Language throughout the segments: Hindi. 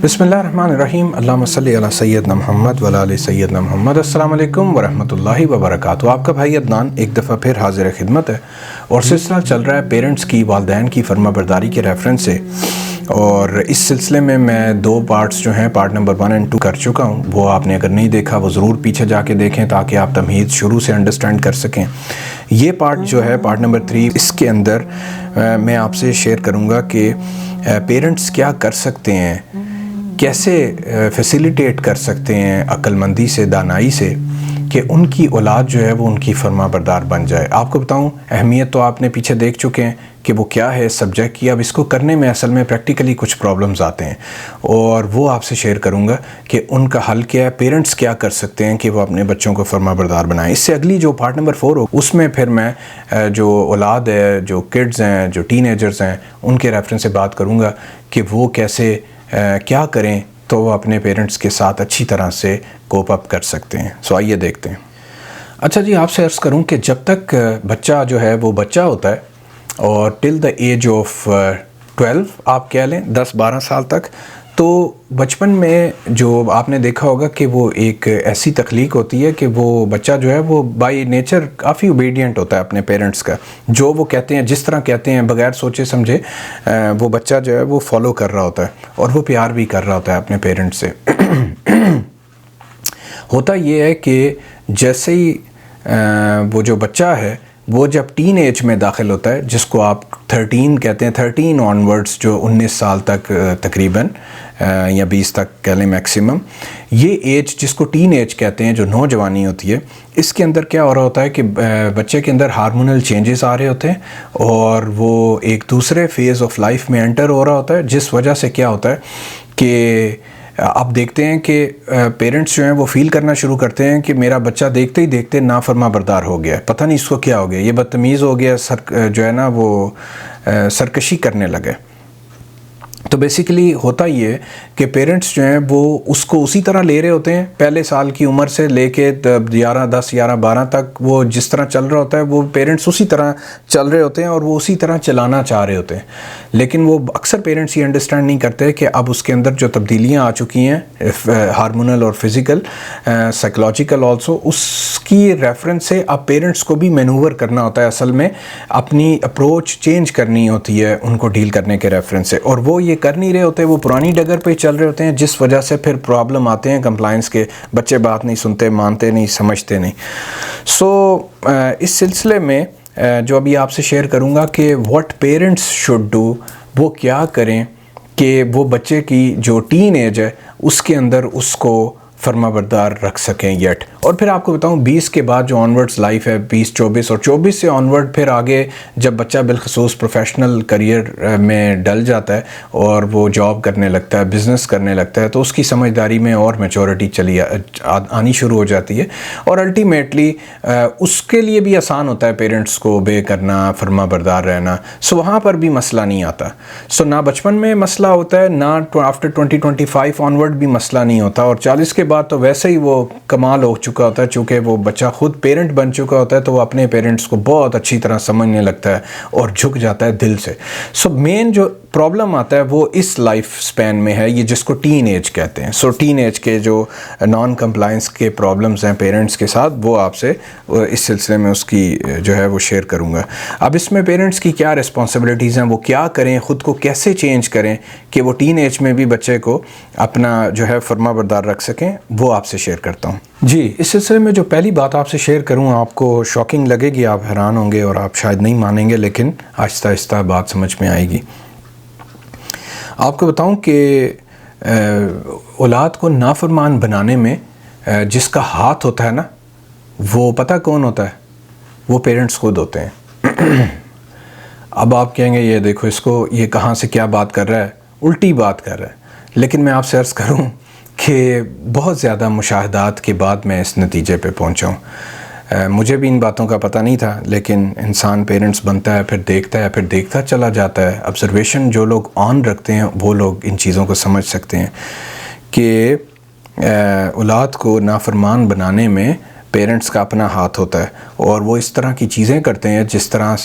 बिस्मिल्लाहिर्रहमानिर्रहीम। अल्लाहुम्मा सल्लि अला सय्यदना मुहम्मद व अला आलि सय्यदना मुहम्मद। अस्सलामु अलैकुम व रहमतुल्लाहि व बरकातुहू। आपका भाई अदनान एक दफ़ा फिर हाज़िर खिदमत है और सिलसिला चल रहा है पेरेंट्स की वालिदैन की फर्माबरदारी के रेफरेंस से। और इस सिलसिले में मैं दो पार्ट्स जो हैं पार्ट नंबर 1 और 2 कर चुका हूँ। वो आपने अगर नहीं देखा वो ज़रूर पीछे जाके देखें ताकि आप तमहीद शुरू से अंडरस्टैंड कर सकें। ये पार्ट जो है पार्ट नंबर 3, इसके अंदर मैं आपसे शेयर करूँगा कि पेरेंट्स क्या कर सकते हैं, कैसे फैसिलिटेट कर सकते हैं अक्लमंदी से, दानाई से, कि उनकी औलाद जो है वो उनकी फर्माबरदार बन जाए। आपको बताऊं, अहमियत तो आपने पीछे देख चुके हैं कि वो क्या है सब्जेक्ट की। अब इसको करने में असल में प्रैक्टिकली कुछ प्रॉब्लम्स आते हैं और वो आपसे शेयर करूंगा कि उनका हल क्या है, पेरेंट्स क्या कर सकते हैं कि वो अपने बच्चों को फर्माबरदार बनाएं। इससे अगली जो पार्ट नंबर 4 हो उसमें फिर मैं जो औलाद है, जो किड्स हैं, जो टीनेजर्स हैं, उनके रेफरेंस से बात करूँगा कि वो कैसे क्या करें तो वो अपने पेरेंट्स के साथ अच्छी तरह से कोप अप कर सकते हैं। सो आइए देखते हैं। अच्छा जी, आपसे अर्ज़ करूं कि जब तक बच्चा जो है वो बच्चा होता है और टिल द एज ऑफ 12 आप कह लें 10-12 साल तक, तो बचपन में जो आपने देखा होगा कि वो एक ऐसी तख्लीक होती है कि वो बच्चा जो है वो बाय नेचर काफ़ी ओबीडियंट होता है अपने पेरेंट्स का। जो वो कहते हैं, जिस तरह कहते हैं, बगैर सोचे समझे वो बच्चा जो है वो फॉलो कर रहा होता है और वो प्यार भी कर रहा होता है अपने पेरेंट्स से। होता ये है कि जैसे ही वो जो बच्चा है वो जब टीन एज में दाखिल होता है, जिसको आप 13 कहते हैं, 13 ऑनवर्ड्स, जो 19 साल तक तकरीबन या 20 तक कह लें मैक्सिमम, ये एज जिसको टीन एज कहते हैं, जो नौजवानी होती है, इसके अंदर क्या हो रहा होता है कि बच्चे के अंदर हार्मोनल चेंजेस आ रहे होते हैं और वो एक दूसरे फेज़ ऑफ लाइफ में एंटर हो रहा होता है, जिस वजह से क्या होता है कि आप देखते हैं कि पेरेंट्स जो हैं वो फील करना शुरू करते हैं कि मेरा बच्चा देखते ही देखते नाफरमाबरदार हो गया है, पता नहीं इसको क्या हो गया, ये बदतमीज़ हो गया, जो है ना वो सरकशी करने लगे। तो बेसिकली होता ये कि पेरेंट्स जो हैं वो उसको उसी तरह ले रहे होते हैं, पहले साल की उम्र से लेके 10, 11, 12 तक वो जिस तरह चल रहा होता है वो पेरेंट्स उसी तरह चल रहे होते हैं और वो उसी तरह चलाना चाह रहे होते हैं। लेकिन वो अक्सर पेरेंट्स ये अंडरस्टैंड नहीं करते कि अब उसके अंदर जो तब्दीलियाँ आ चुकी हैं, हार्मोनल और फिज़िकल, साइकोलॉजिकल ऑल्सो, उसकी रेफरेंस से अब पेरेंट्स को भी मैनूवर करना होता है, असल में अपनी अप्रोच चेंज करनी होती है उनको डील करने के रेफरेंस से, और वो ये कर नहीं रहे होते, वो पुरानी डगर पे चल रहे होते हैं, जिस वजह से फिर प्रॉब्लम आते हैं कंप्लायंस के। बच्चे बात नहीं सुनते, मानते नहीं, समझते नहीं। इस सिलसिले में जो अभी आपसे शेयर करूंगा कि व्हाट पेरेंट्स शुड डू, वो क्या करें कि वो बच्चे की जो टीन एज है उसके अंदर उसको फर्माबरदार रख सकें येट। और फिर आपको बताऊं 20 के बाद जो ऑनवर्ड्स लाइफ है, 20-24 और 24 से ऑनवर्ड फिर आगे जब बच्चा बिलखसूस प्रोफेशनल करियर में डल जाता है और वो जॉब करने लगता है, बिज़नेस करने लगता है, तो उसकी समझदारी में और मैच्योरिटी चली आनी शुरू हो जाती है और अल्टीमेटली उसके लिए भी आसान होता है पेरेंट्स को ओबे करना, फर्माबरदार रहना। सो वहाँ पर भी मसला नहीं आता। सो ना बचपन में मसला होता है, ना आफ्टर 20-25 ऑनवर्ड भी मसला नहीं होता, और 40 के बाद तो वैसे ही वो कमाल हो चुका होता है। चूँकि वो बच्चा खुद पेरेंट बन चुका होता है तो वो अपने पेरेंट्स को बहुत अच्छी तरह समझने लगता है और झुक जाता है दिल से। सो मेन जो प्रॉब्लम आता है वो इस लाइफ स्पैन में है, ये जिसको टीन एज कहते हैं। सो टीन एज के जो नॉन कंप्लायंस के प्रॉब्लम्स हैं पेरेंट्स के साथ, वो आपसे इस सिलसिले में उसकी जो है वो शेयर करूँगा। अब इसमें पेरेंट्स की क्या रिस्पॉन्सिबिलिटीज़ हैं, वो क्या करें, ख़ुद को कैसे चेंज करें कि वो टीन एज में भी बच्चे को अपना जो है फर्माबरदार रख सकें, वो आपसे शेयर करता हूँ। जी, इस सिलसिले में जो पहली बात आपसे शेयर करूँ आपको शॉकिंग लगेगी, आप हैरान होंगे और आप शायद नहीं मानेंगे, लेकिन आहिस्ता आहिस्ता बात समझ में आएगी। आपको बताऊं कि औलाद को नाफरमान बनाने में जिसका हाथ होता है ना, वो पता कौन होता है? वो पेरेंट्स खुद होते हैं। अब आप कहेंगे ये देखो इसको, ये कहाँ से क्या बात कर रहा है, उल्टी बात कर रहा है। लेकिन मैं आपसे अर्ज़ करूं कि बहुत ज़्यादा मुशाहदात के बाद मैं इस नतीजे पे पहुंचा हूं। मुझे भी इन बातों का पता नहीं था, लेकिन इंसान पेरेंट्स बनता है, फिर देखता चला जाता है। ऑब्ज़र्वेशन जो लोग ऑन रखते हैं वो लोग इन चीज़ों को समझ सकते हैं कि औलाद को नाफरमान बनाने में पेरेंट्स का अपना हाथ होता है, और वो इस तरह की चीज़ें करते हैं जिस तरह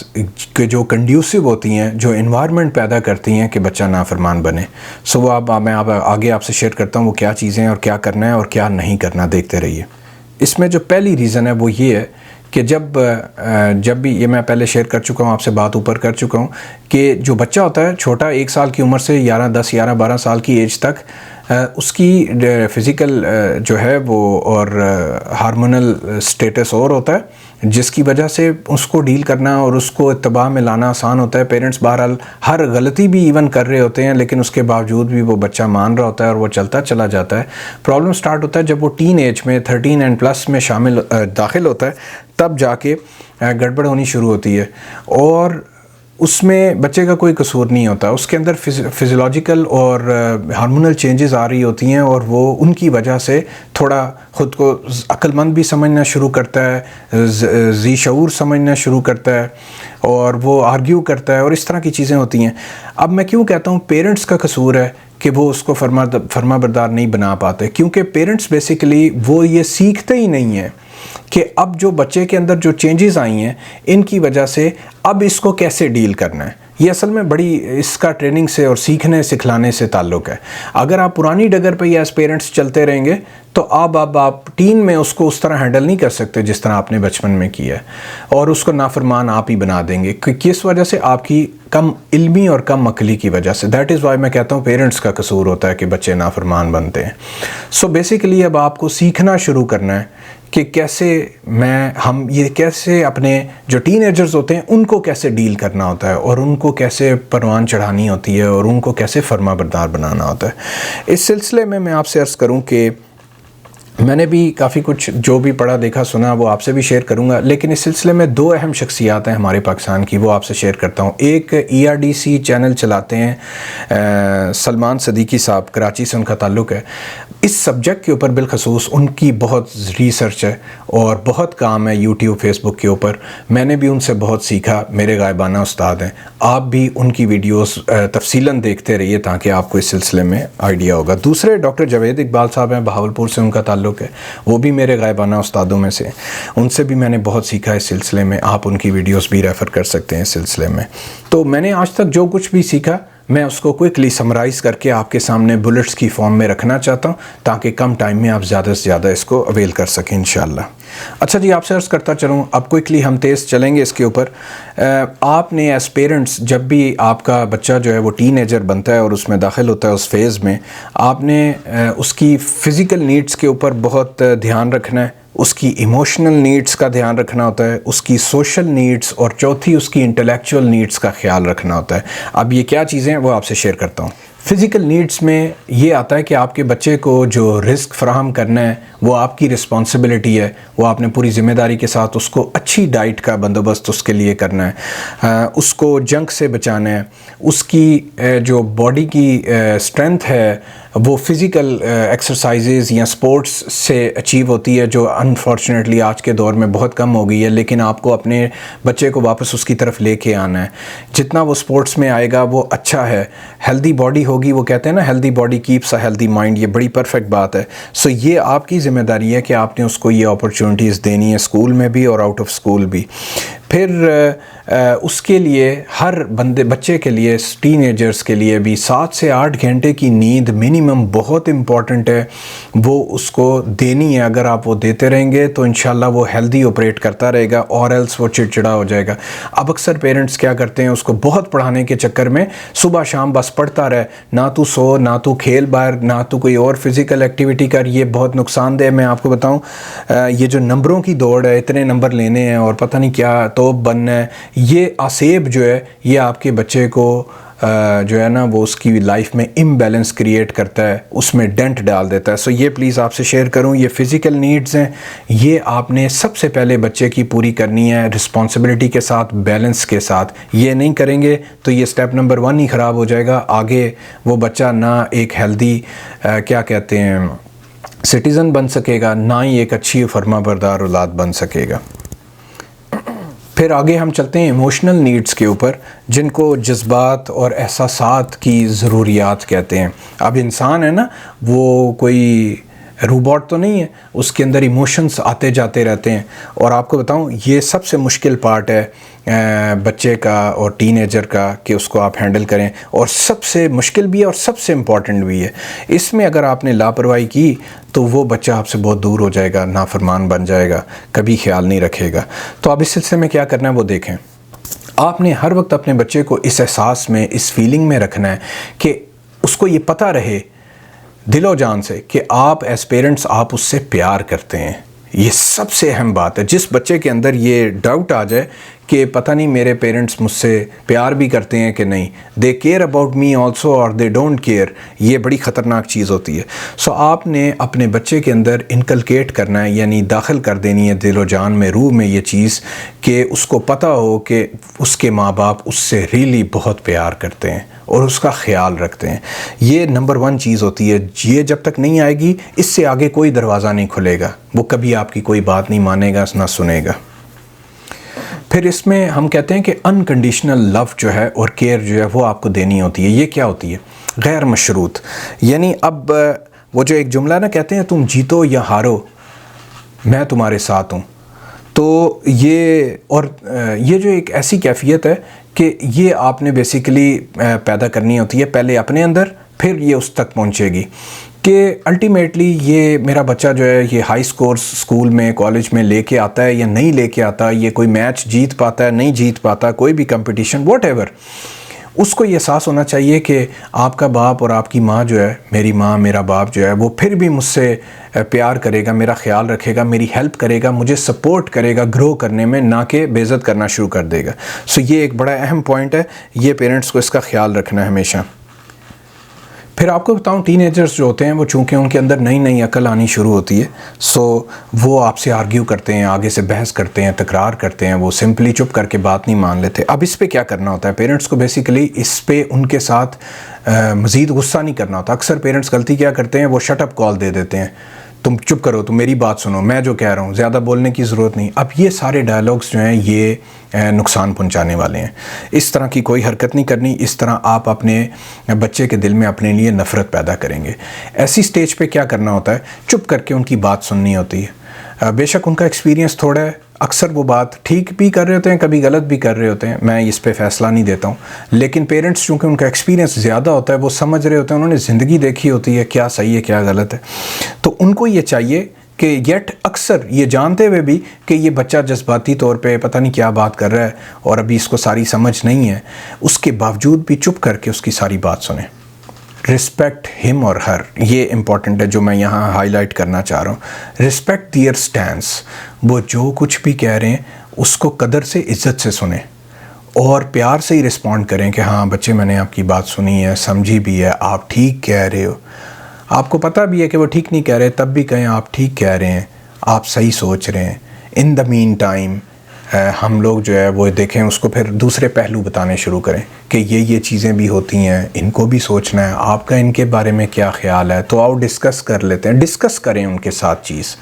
के जो कंड्यूसिव होती हैं, जो इन्वायरमेंट पैदा करती हैं कि बच्चा नाफरमान बने। सो वो मैं आगे आपसे शेयर करता हूँ वो क्या चीज़ें हैं और क्या करना है और क्या नहीं करना, देखते रहिए। इसमें जो पहली रीज़न है वो ये है कि जब भी, ये मैं पहले शेयर कर चुका हूँ आपसे, बात ऊपर कर चुका हूँ कि जो बच्चा होता है छोटा, 1 साल की उम्र से 10-11-12 साल की एज तक, उसकी फ़िज़िकल जो है वो और हार्मोनल स्टेटस और होता है, जिसकी वजह से उसको डील करना और उसको इत्तबा में लाना आसान होता है। पेरेंट्स बहरहाल हर गलती भी इवन कर रहे होते हैं, लेकिन उसके बावजूद भी वो बच्चा मान रहा होता है और वो चलता चला जाता है। प्रॉब्लम स्टार्ट होता है जब वो टीन एज में 13 एंड प्लस में दाखिल होता है, तब जाके गड़बड़ होनी शुरू होती है। और उसमें बच्चे का कोई कसूर नहीं होता, उसके अंदर फिज़ियोलॉजिकल और हार्मोनल चेंजेस आ रही होती हैं, और वो उनकी वजह से थोड़ा ख़ुद को अक्लमंद भी समझना शुरू करता है, ज़ी शऊर समझना शुरू करता है, और वो आर्ग्यू करता है, और इस तरह की चीज़ें होती हैं। अब मैं क्यों कहता हूँ पेरेंट्स का कसूर है कि वो उसको फर्माबरदार नहीं बना पाते, क्योंकि पेरेंट्स बेसिकली वो ये सीखते ही नहीं हैं कि अब जो बच्चे के अंदर जो चेंजेस आई हैं, इनकी वजह से अब इसको कैसे डील करना है। ये असल में बड़ी इसका ट्रेनिंग से और सीखने सिखलाने से ताल्लुक़ है। अगर आप पुरानी डगर पे एज पेरेंट्स चलते रहेंगे तो अब आप टीन में उसको उस तरह हैंडल नहीं कर सकते जिस तरह आपने बचपन में किया है, और उसको नाफरमान आप ही बना देंगे। किस वजह से? आपकी कम इल्मी और कम अकली की वजह से। दैट इज़ वाई मैं कहता हूँ पेरेंट्स का कसूर होता है कि बच्चे नाफरमान बनते हैं। सो बेसिकली अब आपको सीखना शुरू करना है कि हम कैसे अपने जो टीनेजर्स होते हैं उनको कैसे डील करना होता है, और उनको कैसे परवान चढ़ानी होती है, और उनको कैसे फर्माबरदार बनाना होता है। इस सिलसिले में मैं आपसे अर्ज़ करूं कि मैंने भी काफ़ी कुछ जो भी पढ़ा देखा सुना वो आपसे भी शेयर करूंगा, लेकिन इस सिलसिले में 2 अहम शख्सियात हैं हमारे पाकिस्तान की, वो आपसे शेयर करता हूं। एक ERDC चैनल चलाते हैं, सलमान सदीकी साहब, कराची से उनका ताल्लुक़ है। इस सब्जेक्ट के ऊपर बिलखसूस उनकी बहुत रिसर्च है और बहुत काम है यूट्यूब फेसबुक के ऊपर। मैंने भी उनसे बहुत सीखा, मेरे गायबाना उस्ताद हैं। आप भी उनकी वीडियोस तफसीलन देखते रहिए ताकि आपको इस सिलसिले में आइडिया होगा। दूसरे डॉक्टर जावेद इकबाल साहब हैं, बहावलपुर से उनका ताल्लुक़ है, वो भी मेरे गायबाना उस्तादों में से। उनसे भी मैंने बहुत सीखा इस सिलसिले में, आप उनकी वीडियोस भी रेफ़र कर सकते हैं इस सिलसिले में। तो मैंने आज तक जो कुछ भी सीखा मैं उसको क्विकली समराइज़ करके आपके सामने बुलेट्स की फॉर्म में रखना चाहता हूँ, ताकि कम टाइम में आप ज़्यादा से ज़्यादा इसको अवेल कर सकें इंशाअल्लाह। अच्छा जी, आपसे अर्ज़ करता चलूँ, अब क्विकली हम तेज़ चलेंगे इसके ऊपर। आपने एज पेरेंट्स, जब भी आपका बच्चा जो है वो टीनेजर बनता है और उसमें दाखिल होता है उस फेज़ में, आपने उसकी फ़िज़िकल नीड्स के ऊपर बहुत ध्यान रखना है, उसकी इमोशनल नीड्स का ध्यान रखना होता है, उसकी सोशल नीड्स, और चौथी उसकी इंटेलेक्चुअल नीड्स का ख्याल रखना होता है। अब ये क्या चीज़ें हैं वो आपसे शेयर करता हूँ। फ़िज़िकल नीड्स में ये आता है कि आपके बच्चे को जो रिस्क फ़राहम करना है वो आपकी रिस्पॉन्सिबिलिटी है, वो आपने पूरी ज़िम्मेदारी के साथ उसको अच्छी डाइट का बंदोबस्त उसके लिए करना है, उसको जंक से बचाना है, उसकी जो बॉडी की स्ट्रेंथ है वो फ़िज़िकल एक्सरसाइजेज़ या स्पोर्ट्स से अचीव होती है, जो अनफॉर्चुनेटली आज के दौर में बहुत कम हो गई है। लेकिन आपको अपने बच्चे को वापस उसकी तरफ लेके आना है। जितना वो स्पोर्ट्स में आएगा वो अच्छा है, हेल्दी बॉडी होगी। वो कहते हैं ना, healthy body keeps a healthy mind, ये बड़ी परफेक्ट बात है। सो ये आपकी ज़िम्मेदारी है कि आपने उसको ये अपॉर्चुनिटीज़ देनी है, स्कूल में भी और आउट ऑफ स्कूल भी। फिर उसके लिए हर बच्चे के लिए, टीनेजर्स के लिए भी 7 से 8 घंटे की नींद मिनिमम बहुत इम्पॉर्टेंट है, वो उसको देनी है। अगर आप वो देते रहेंगे तो इंशाल्लाह वो हेल्दी ऑपरेट करता रहेगा, और एल्स वो चिड़चिड़ा हो जाएगा। अब अक्सर पेरेंट्स क्या करते हैं, उसको बहुत पढ़ाने के चक्कर में सुबह शाम बस पढ़ता रहे, ना तू सो, ना तू खेल बाहर, ना तू कोई और फिज़िकल एक्टिविटी कर। ये बहुत नुकसानदेह। मैं आपको बताऊँ, ये जो नंबरों की दौड़ है, इतने नंबर लेने हैं और पता नहीं क्या तोप बनना है, ये आसेब जो है ये आपके बच्चे को जो है ना वो उसकी लाइफ में इम्बैलेंस क्रिएट करता है, उसमें डेंट डाल देता है। सो ये प्लीज़ आपसे शेयर करूं, ये फ़िज़िकल नीड्स हैं, ये आपने सबसे पहले बच्चे की पूरी करनी है रिस्पॉन्सिबिलिटी के साथ, बैलेंस के साथ। ये नहीं करेंगे तो ये स्टेप नंबर 1 ही ख़राब हो जाएगा। आगे वो बच्चा ना एक हेल्दी क्या कहते हैं सिटीज़न बन सकेगा, ना ही एक अच्छी फर्माबरदार औलाद बन सकेगा। फिर आगे हम चलते हैं इमोशनल नीड्स के ऊपर, जिनको जज्बात और एहसासात की ज़रूरियात कहते हैं। अब इंसान है ना, वो कोई रोबोट तो नहीं है, उसके अंदर इमोशंस आते जाते रहते हैं। और आपको बताऊं, ये सबसे मुश्किल पार्ट है बच्चे का और टीनेजर का कि उसको आप हैंडल करें, और सबसे मुश्किल भी है और सबसे इम्पॉर्टेंट भी है। इसमें अगर आपने लापरवाही की तो वो बच्चा आपसे बहुत दूर हो जाएगा, नाफरमान बन जाएगा, कभी ख्याल नहीं रखेगा। तो अब इस सिलसिले में क्या करना है वो देखें। आपने हर वक्त अपने बच्चे को इस एहसास में, इस फीलिंग में रखना है कि उसको ये पता रहे दिलो जान से कि आप एज पेरेंट्स आप उससे प्यार करते हैं। ये सबसे अहम बात है। जिस बच्चे के अंदर ये डाउट आ जाए कि पता नहीं मेरे पेरेंट्स मुझसे प्यार भी करते हैं कि नहीं, they care about me also और दे डोंट केयर, ये बड़ी ख़तरनाक चीज़ होती है। सो आपने अपने बच्चे के अंदर इनकलकेट करना है, यानी दाखिल कर देनी है दिलो जान में, रूह में ये चीज़ कि उसको पता हो कि उसके माँ बाप उससे रियली बहुत प्यार करते हैं और उसका ख्याल रखते हैं। ये नंबर 1 चीज़ होती है। ये जब तक नहीं आएगी, इससे आगे कोई दरवाज़ा नहीं खुलेगा, वो कभी आपकी कोई बात नहीं मानेगा ना सुनेगा। फिर इसमें हम कहते हैं कि अनकंडीशनल लव जो है और केयर जो है वो आपको देनी होती है। ये क्या होती है? गैर मशरूत। यानी अब वो जो एक जुमला ना कहते हैं, तुम जीतो या हारो मैं तुम्हारे साथ हूँ, तो ये जो एक ऐसी कैफियत है कि ये आपने बेसिकली पैदा करनी होती है, पहले अपने अंदर, फिर ये उस तक पहुँचेगी कि अल्टीमेटली ये मेरा बच्चा जो है ये हाई स्कोर्स स्कूल में, कॉलेज में लेके आता है या नहीं लेके आता, ये कोई मैच जीत पाता है नहीं जीत पाता, कोई भी कंपटीशन व्हाटएवर, उसको ये एहसास होना चाहिए कि आपका बाप और आपकी माँ जो है, मेरी माँ मेरा बाप जो है, वो फिर भी मुझसे प्यार करेगा, मेरा ख्याल रखेगा, मेरी हेल्प करेगा, मुझे सपोर्ट करेगा ग्रो करने में, ना कि बेइज्जत करना शुरू कर देगा। सो ये एक बड़ा अहम पॉइंट है, ये पेरेंट्स को इसका ख्याल रखना है हमेशा। फिर आपको बताऊं, टीनेजर्स जो होते हैं वो चूँकि उनके अंदर नई नई अकल आनी शुरू होती है, सो वो आपसे आर्ग्यू करते हैं, आगे से बहस करते हैं, तकरार करते हैं, वो सिंपली चुप करके बात नहीं मान लेते। अब इस पे क्या करना होता है पेरेंट्स को? बेसिकली इस पे उनके साथ मज़ीद गुस्सा नहीं करना होता। अक्सर पेरेंट्स गलती क्या करते हैं, वो शट अप कॉल दे देते हैं, तुम चुप करो, तुम मेरी बात सुनो, मैं जो कह रहा हूँ, ज़्यादा बोलने की ज़रूरत नहीं। अब ये सारे डायलॉग्स जो हैं ये नुकसान पहुंचाने वाले हैं। इस तरह की कोई हरकत नहीं करनी। इस तरह आप अपने बच्चे के दिल में अपने लिए नफ़रत पैदा करेंगे। ऐसी स्टेज पे क्या करना होता है, चुप करके उनकी बात सुननी होती है। बेशक उनका एक्सपीरियंस थोड़ा है, अक्सर वो बात ठीक भी कर रहे होते हैं, कभी गलत भी कर रहे होते हैं, मैं इस पे फ़ैसला नहीं देता हूँ। लेकिन पेरेंट्स चूँकि उनका एक्सपीरियंस ज़्यादा होता है, वो समझ रहे होते हैं, उन्होंने ज़िंदगी देखी होती है, क्या सही है क्या गलत है, तो उनको ये चाहिए कि येट अक्सर ये जानते हुए भी कि ये बच्चा जज्बाती तौर पे पता नहीं क्या बात कर रहा है और अभी इसको सारी समझ नहीं है, उसके बावजूद भी चुप करके उसकी सारी बात सुने। रिस्पेक्ट हिम और हर, ये इम्पॉर्टेंट है जो मैं यहाँ हाईलाइट करना चाह रहा हूँ। रिस्पेक्ट दियर स्टैंड्स, वो जो कुछ भी कह रहे हैं उसको कदर से, इज़्ज़त से सुने और प्यार से ही रिस्पॉन्ड करें कि हाँ बच्चे मैंने आपकी बात सुनी है, समझी भी है, आप ठीक कह रहे हो। आपको पता भी है कि वो ठीक नहीं कह रहे, तब भी कहें आप ठीक कह रहे हैं, आप सही सोच रहे हैं। इन द मीन टाइम हम लोग जो है वो देखें, उसको फिर दूसरे पहलू बताने शुरू करें कि ये चीज़ें भी होती हैं, इनको भी सोचना है, आपका इनके बारे में क्या ख्याल है, तो आओ डिस्कस कर लेते हैं। डिस्कस करें उनके साथ चीज़,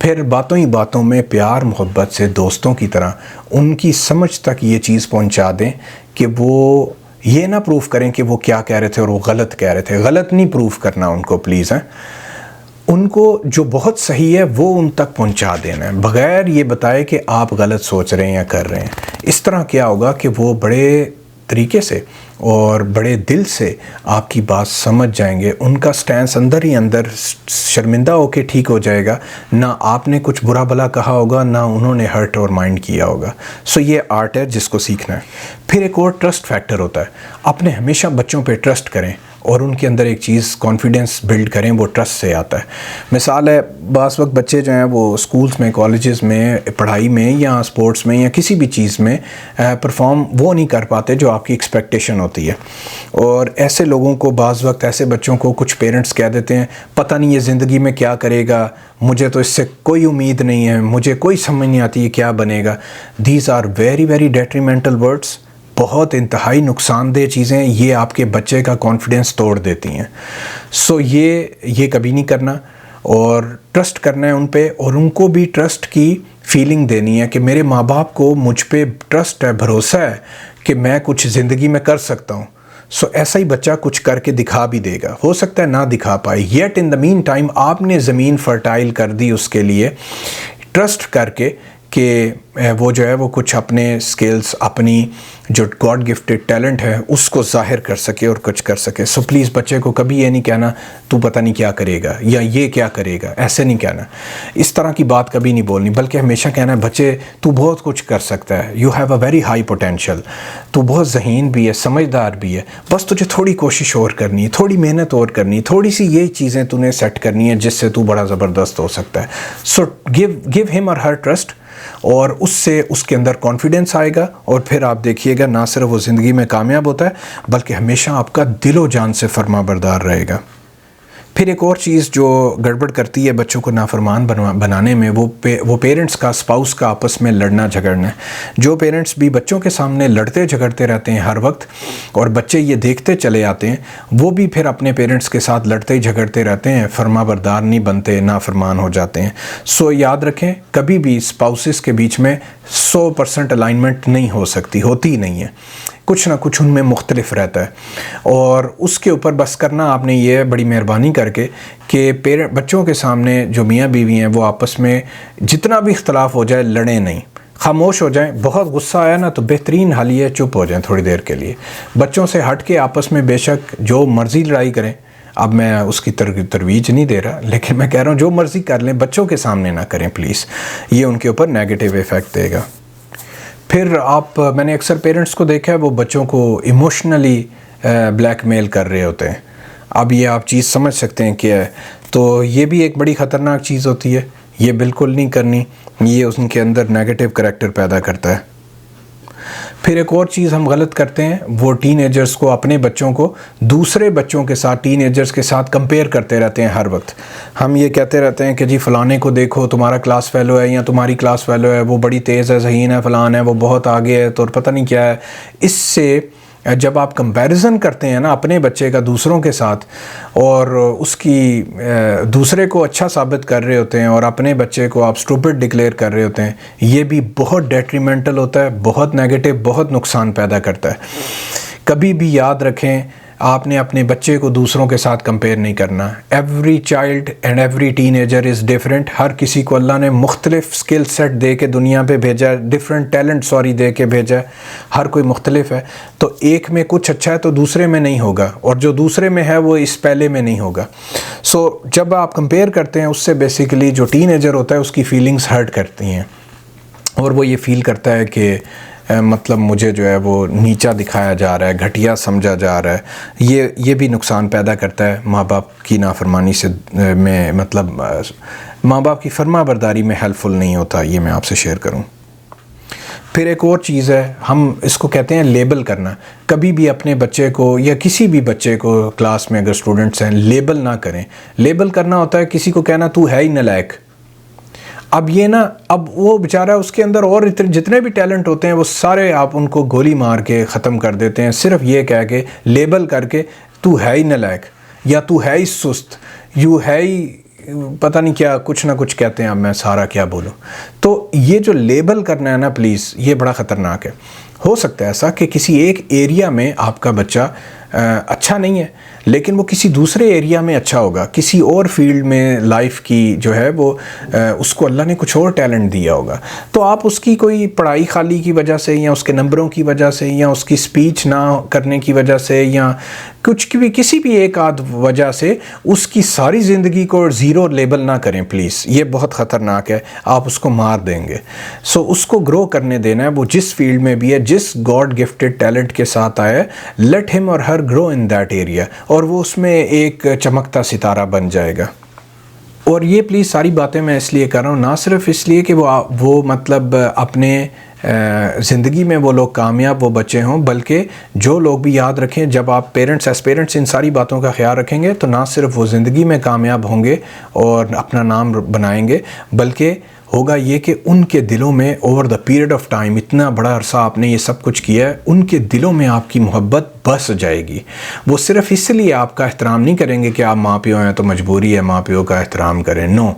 फिर बातों ही बातों में प्यार मोहब्बत से दोस्तों की तरह उनकी समझ तक ये चीज़ पहुंचा दें कि वो ये ना प्रूफ करें कि वो क्या कह रहे थे और वो गलत कह रहे थे। गलत नहीं प्रूफ करना उनको, प्लीज़ हैं, उनको जो बहुत सही है वो उन तक पहुंचा देना है, बग़ैर ये बताए कि आप गलत सोच रहे हैं या कर रहे हैं। इस तरह क्या होगा कि वो बड़े तरीके से और बड़े दिल से आपकी बात समझ जाएंगे, उनका स्टैंस अंदर ही अंदर शर्मिंदा होके ठीक हो जाएगा, ना आपने कुछ बुरा भला कहा होगा, ना उन्होंने हर्ट और माइंड किया होगा। सो ये आर्ट है जिसको सीखना है। फिर एक और ट्रस्ट फैक्टर होता है, अपने हमेशा बच्चों पे ट्रस्ट करें और उनके अंदर एक चीज़ कॉन्फिडेंस बिल्ड करें, वो ट्रस्ट से आता है। मिसाल है, बास वक्त बच्चे जो हैं वो स्कूल्स में, कॉलेजेस में, पढ़ाई में या स्पोर्ट्स में या किसी भी चीज़ में परफॉर्म वो नहीं कर पाते जो आपकी एक्सपेक्टेशन होती है। और ऐसे लोगों को, बास वक्त ऐसे बच्चों को कुछ पेरेंट्स कह देते हैं, पता नहीं ये ज़िंदगी में क्या करेगा, मुझे तो इससे कोई उम्मीद नहीं है, मुझे कोई समझ नहीं आती है क्या बनेगा। These are very very detrimental words, बहुत इंतहाई नुकसानदेह चीज़ें, ये आपके बच्चे का कॉन्फिडेंस तोड़ देती हैं। सो ये कभी नहीं करना और ट्रस्ट करना है उन पे, और उनको भी ट्रस्ट की फीलिंग देनी है कि मेरे माँ बाप को मुझ पे ट्रस्ट है, भरोसा है कि मैं कुछ ज़िंदगी में कर सकता हूँ। सो ऐसा ही बच्चा कुछ करके दिखा भी देगा, हो सकता है ना दिखा पाए, yet in the mean time आपने ज़मीन फर्टाइल कर दी उसके लिए, ट्रस्ट करके कि वो जो है वो कुछ अपने स्किल्स, अपनी जो गॉड गिफ्टेड टैलेंट है उसको ज़ाहिर कर सके और कुछ कर सके। सो प्लीज़ बच्चे को कभी ये नहीं कहना तू पता नहीं क्या करेगा या ये क्या करेगा, ऐसे नहीं कहना, इस तरह की बात कभी नहीं बोलनी, बल्कि हमेशा कहना है बच्चे तू बहुत कुछ कर सकता है, you have a very high potential, तू बहुत ज़हीन भी है, समझदार भी है, बस तुझे थोड़ी कोशिश और करनी है, थोड़ी मेहनत और करनी है, थोड़ी सी ये चीज़ें तूने सेट करनी है जिससे तू बड़ा ज़बरदस्त हो सकता है। सो गिव हिम और हर ट्रस्ट, और उससे उसके अंदर कॉन्फिडेंस आएगा और फिर आप देखिएगा ना सिर्फ वो ज़िंदगी में कामयाब होता है बल्कि हमेशा आपका दिलो जान से फरमाबरदार रहेगा। फिर एक और चीज़ जो गड़बड़ करती है बच्चों को नाफरमान बनाने में, वो पेरेंट्स का, स्पाउस का आपस में लड़ना झगड़ना है। जो पेरेंट्स भी बच्चों के सामने लड़ते झगड़ते रहते हैं हर वक्त और बच्चे ये देखते चले आते हैं, वो भी फिर अपने पेरेंट्स के साथ लड़ते ही झगड़ते रहते हैं, फरमाबरदार नहीं बनते, नाफरमान हो जाते हैं। सो याद रखें, कभी भी स्पाउसेस के बीच में 100% अलाइनमेंट नहीं हो सकती, होती ही नहीं है, कुछ ना कुछ उनमें मुख्तलिफ रहता है। और उसके ऊपर बस करना आपने ये बड़ी मेहरबानी करके कि बच्चों के सामने जो मियाँ बीवी हैं वो आपस में जितना भी इख्तलाफ हो जाए लड़ें नहीं, खामोश हो जाएं। बहुत गुस्सा आया ना तो बेहतरीन हाल ये चुप हो जाएं थोड़ी देर के लिए, बच्चों से हट के आपस में बेशक जो मर्ज़ी लड़ाई करें। अब मैं उसकी तरवीज नहीं दे रहा, लेकिन मैं कह रहा हूँ जो मर्ज़ी कर लें, बच्चों के सामने ना करें प्लीज़, ये उनके ऊपर नेगेटिव इफ़ेक्ट देगा। फिर मैंने अक्सर पेरेंट्स को देखा है वो बच्चों को इमोशनली ब्लैकमेल कर रहे होते हैं। अब ये आप चीज़ समझ सकते हैं क्या है, तो ये भी एक बड़ी ख़तरनाक चीज़ होती है, ये बिल्कुल नहीं करनी, ये उनके अंदर नेगेटिव करैक्टर पैदा करता है। फिर एक और चीज़ हम गलत करते हैं, वो टीनेजर्स को, अपने बच्चों को दूसरे बच्चों के साथ, टीनेजर्स के साथ कंपेयर करते रहते हैं हर वक्त। हम ये कहते रहते हैं कि जी फ़लाने को देखो, तुम्हारा क्लास फेलो है या तुम्हारी क्लास फेलो है, वो बड़ी तेज़ है, ज़हीन है, फ़लान है, वो बहुत आगे है, तो पता नहीं क्या है। इससे जब आप कंपैरिजन करते हैं ना अपने बच्चे का दूसरों के साथ और उसकी दूसरे को अच्छा साबित कर रहे होते हैं और अपने बच्चे को आप स्टूपिड डिक्लेयर कर रहे होते हैं, ये भी बहुत डेट्रीमेंटल होता है, बहुत नेगेटिव, बहुत नुकसान पैदा करता है। कभी भी याद रखें, आपने अपने बच्चे को दूसरों के साथ कंपेयर नहीं करना। Every child and every teenager is different. हर किसी को अल्लाह ने मुख्तलिफ स्किल सेट दे के दुनिया पे भेजा है, डिफरेंट टैलेंट दे के भेजा है, हर कोई मुख्तलिफ है। तो एक में कुछ अच्छा है तो दूसरे में नहीं होगा, और जो दूसरे में है वो इस पहले में नहीं होगा। सो जब आप कंपेयर करते हैं उससे बेसिकली जो टीनेजर होता है उसकी फीलिंग्स हर्ट करती हैं और वो ये फील करता है कि मतलब मुझे जो है वो नीचा दिखाया जा रहा है, घटिया समझा जा रहा है। ये भी नुकसान पैदा करता है माँ बाप की नाफरमानी से, में मतलब माँ बाप की फरमाबरदारी में हेल्पफुल नहीं होता। ये मैं आपसे शेयर करूँ। फिर एक और चीज़ है, हम इसको कहते हैं लेबल करना। कभी भी अपने बच्चे को या किसी भी बच्चे को क्लास में अगर स्टूडेंट्स हैं, लेबल ना करें। लेबल करना होता है किसी को कहना तू है ही नालायक। अब ये ना, अब वो बेचारा उसके अंदर और जितने भी टैलेंट होते हैं वो सारे आप उनको गोली मार के ख़त्म कर देते हैं, सिर्फ ये कह के, लेबल करके तू है ही नालायक या तू है ही सुस्त, यू है ही पता नहीं क्या, कुछ ना कुछ कहते हैं। अब मैं सारा क्या बोलूँ। तो ये जो लेबल करना है ना प्लीज़, ये बड़ा ख़तरनाक है। हो सकता है ऐसा कि किसी एक एरिया में आपका बच्चा अच्छा नहीं है, लेकिन वो किसी दूसरे एरिया में अच्छा होगा, किसी और फील्ड में लाइफ की जो है वो उसको अल्लाह ने कुछ और टैलेंट दिया होगा। तो आप उसकी कोई पढ़ाई खाली की वजह से या उसके नंबरों की वजह से या उसकी स्पीच ना करने की वजह से या किसी भी एक आध वजह से उसकी सारी ज़िंदगी को ज़ीरो लेबल ना करें प्लीज़, ये बहुत ख़तरनाक है, आप उसको मार देंगे। सो उसको ग्रो करने देना है, वो जिस फील्ड में भी है, जिस गॉड गिफ्टेड टैलेंट के साथ आया है, लेट हिम और हर ग्रो इन दैट एरिया, और वो उसमें एक चमकता सितारा बन जाएगा। और ये प्लीज़ सारी बातें मैं इसलिए कर रहा हूँ, ना सिर्फ इसलिए कि वो मतलब अपने ज़िंदगी में वो लोग कामयाब, वो बच्चे हों, बल्कि जो लोग भी याद रखें, जब आप पेरेंट्स इन सारी बातों का ख्याल रखेंगे तो ना सिर्फ वो ज़िंदगी में कामयाब होंगे और अपना नाम बनाएंगे, बल्कि होगा ये कि उनके दिलों में over the period of time, इतना बड़ा अरसा आपने ये सब कुछ किया है, उनके दिलों में आपकी मोहब्बत बस जाएगी। वो सिर्फ इसलिए आपका एहतराम नहीं करेंगे कि आप माँ प्यो हैं तो मजबूरी है माँ प्यो का एहतराम करें, नो,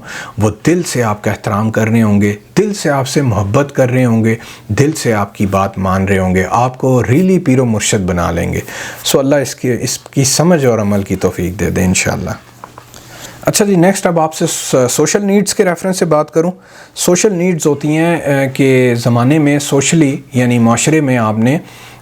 वो दिल से आपका एहतराम कर रहे होंगे, दिल से आपसे मोहब्बत कर रहे होंगे, दिल से आपकी बात मान रहे होंगे, आपको रियली पीरो मुर्शद बना लेंगे। सो अल्लाह इसकी समझ और अमल की तौफीक दे दे इंशाअल्लाह। अच्छा जी, नेक्स्ट अब आपसे सोशल नीड्स के रेफरेंस से बात करूं। सोशल नीड्स होती हैं कि ज़माने में सोशली यानी माशरे में आपने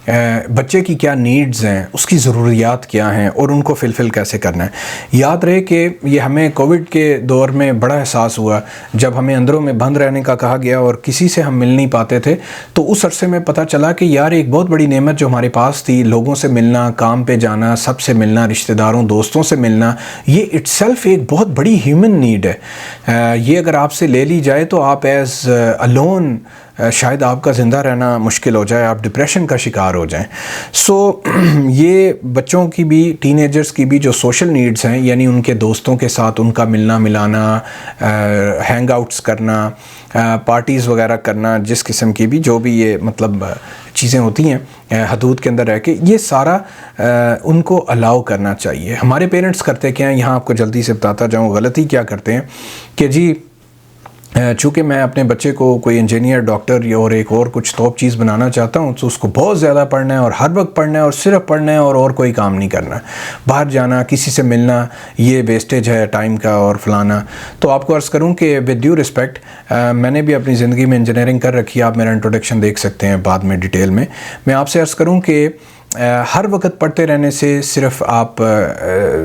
बच्चे की क्या नीड्स हैं, उसकी ज़रूरियात क्या हैं और उनको फिलफ़िल कैसे करना है। याद रहे कि ये हमें कोविड के दौर में बड़ा एहसास हुआ, जब हमें अंदरों में बंद रहने का कहा गया और किसी से हम मिल नहीं पाते थे, तो उस अरसे में पता चला कि यार एक बहुत बड़ी नेमत जो हमारे पास थी, लोगों से मिलना, काम पे जाना, सबसे मिलना, रिश्तेदारों दोस्तों से मिलना, ये इट्सेल्फ एक बहुत बड़ी ह्यूमन नीड है। ये अगर आपसे ले ली जाए तो आप एज अलोन शायद आपका ज़िंदा रहना मुश्किल हो जाए, आप डिप्रेशन का शिकार हो जाएं। सो ये बच्चों की भी, टीनेजर्स की भी जो सोशल नीड्स हैं, यानी उनके दोस्तों के साथ उनका मिलना मिलाना, हैंग आउट्स करना, पार्टीज़ वगैरह करना, जिस किस्म की भी जो भी ये मतलब चीज़ें होती हैं हदूद के अंदर रह के, ये सारा उनको अलाउ करना चाहिए। हमारे पेरेंट्स करते क्या हैं, यहाँ आपको जल्दी से बताता जाऊँ गलती क्या करते हैं कि जी चूँकि मैं अपने बच्चे को कोई इंजीनियर, डॉक्टर और एक और कुछ टॉप चीज़ बनाना चाहता हूँ, तो उसको बहुत ज़्यादा पढ़ना है और हर वक्त पढ़ना है और सिर्फ पढ़ना है और कोई काम नहीं करना, बाहर जाना, किसी से मिलना, ये वेस्टेज है टाइम का और फलाना। तो आपको अर्ज़ करूँ कि विद ड्यू रिस्पेक्ट, मैंने भी अपनी ज़िंदगी में इंजीनियरिंग कर रखी है, आप मेरा इंट्रोडक्शन देख सकते हैं बाद में डिटेल में। मैं आपसे अर्ज़ करूँ कि हर वक्त पढ़ते रहने से सिर्फ आप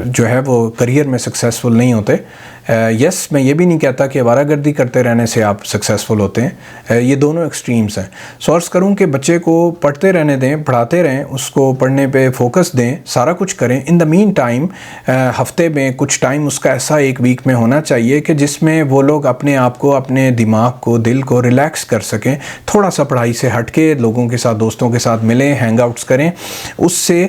जो है वो करियर में सक्सेसफुल नहीं होते। यस, मैं ये भी नहीं कहता कि आवारागर्दी करते रहने से आप सक्सेसफुल होते हैं, ये दोनों एक्सट्रीम्स हैं। सो अर्ज़ करूँ कि बच्चे को पढ़ते रहने दें, पढ़ाते रहें, उसको पढ़ने पे फोकस दें, सारा कुछ करें। इन द मीन टाइम हफ्ते में कुछ टाइम उसका ऐसा एक वीक में होना चाहिए कि जिसमें वो लोग अपने आप को, अपने दिमाग को, दिल को रिलैक्स कर सकें, थोड़ा सा पढ़ाई से हट के लोगों के साथ, दोस्तों के साथ मिलें, हैंग आउट्स करें। उससे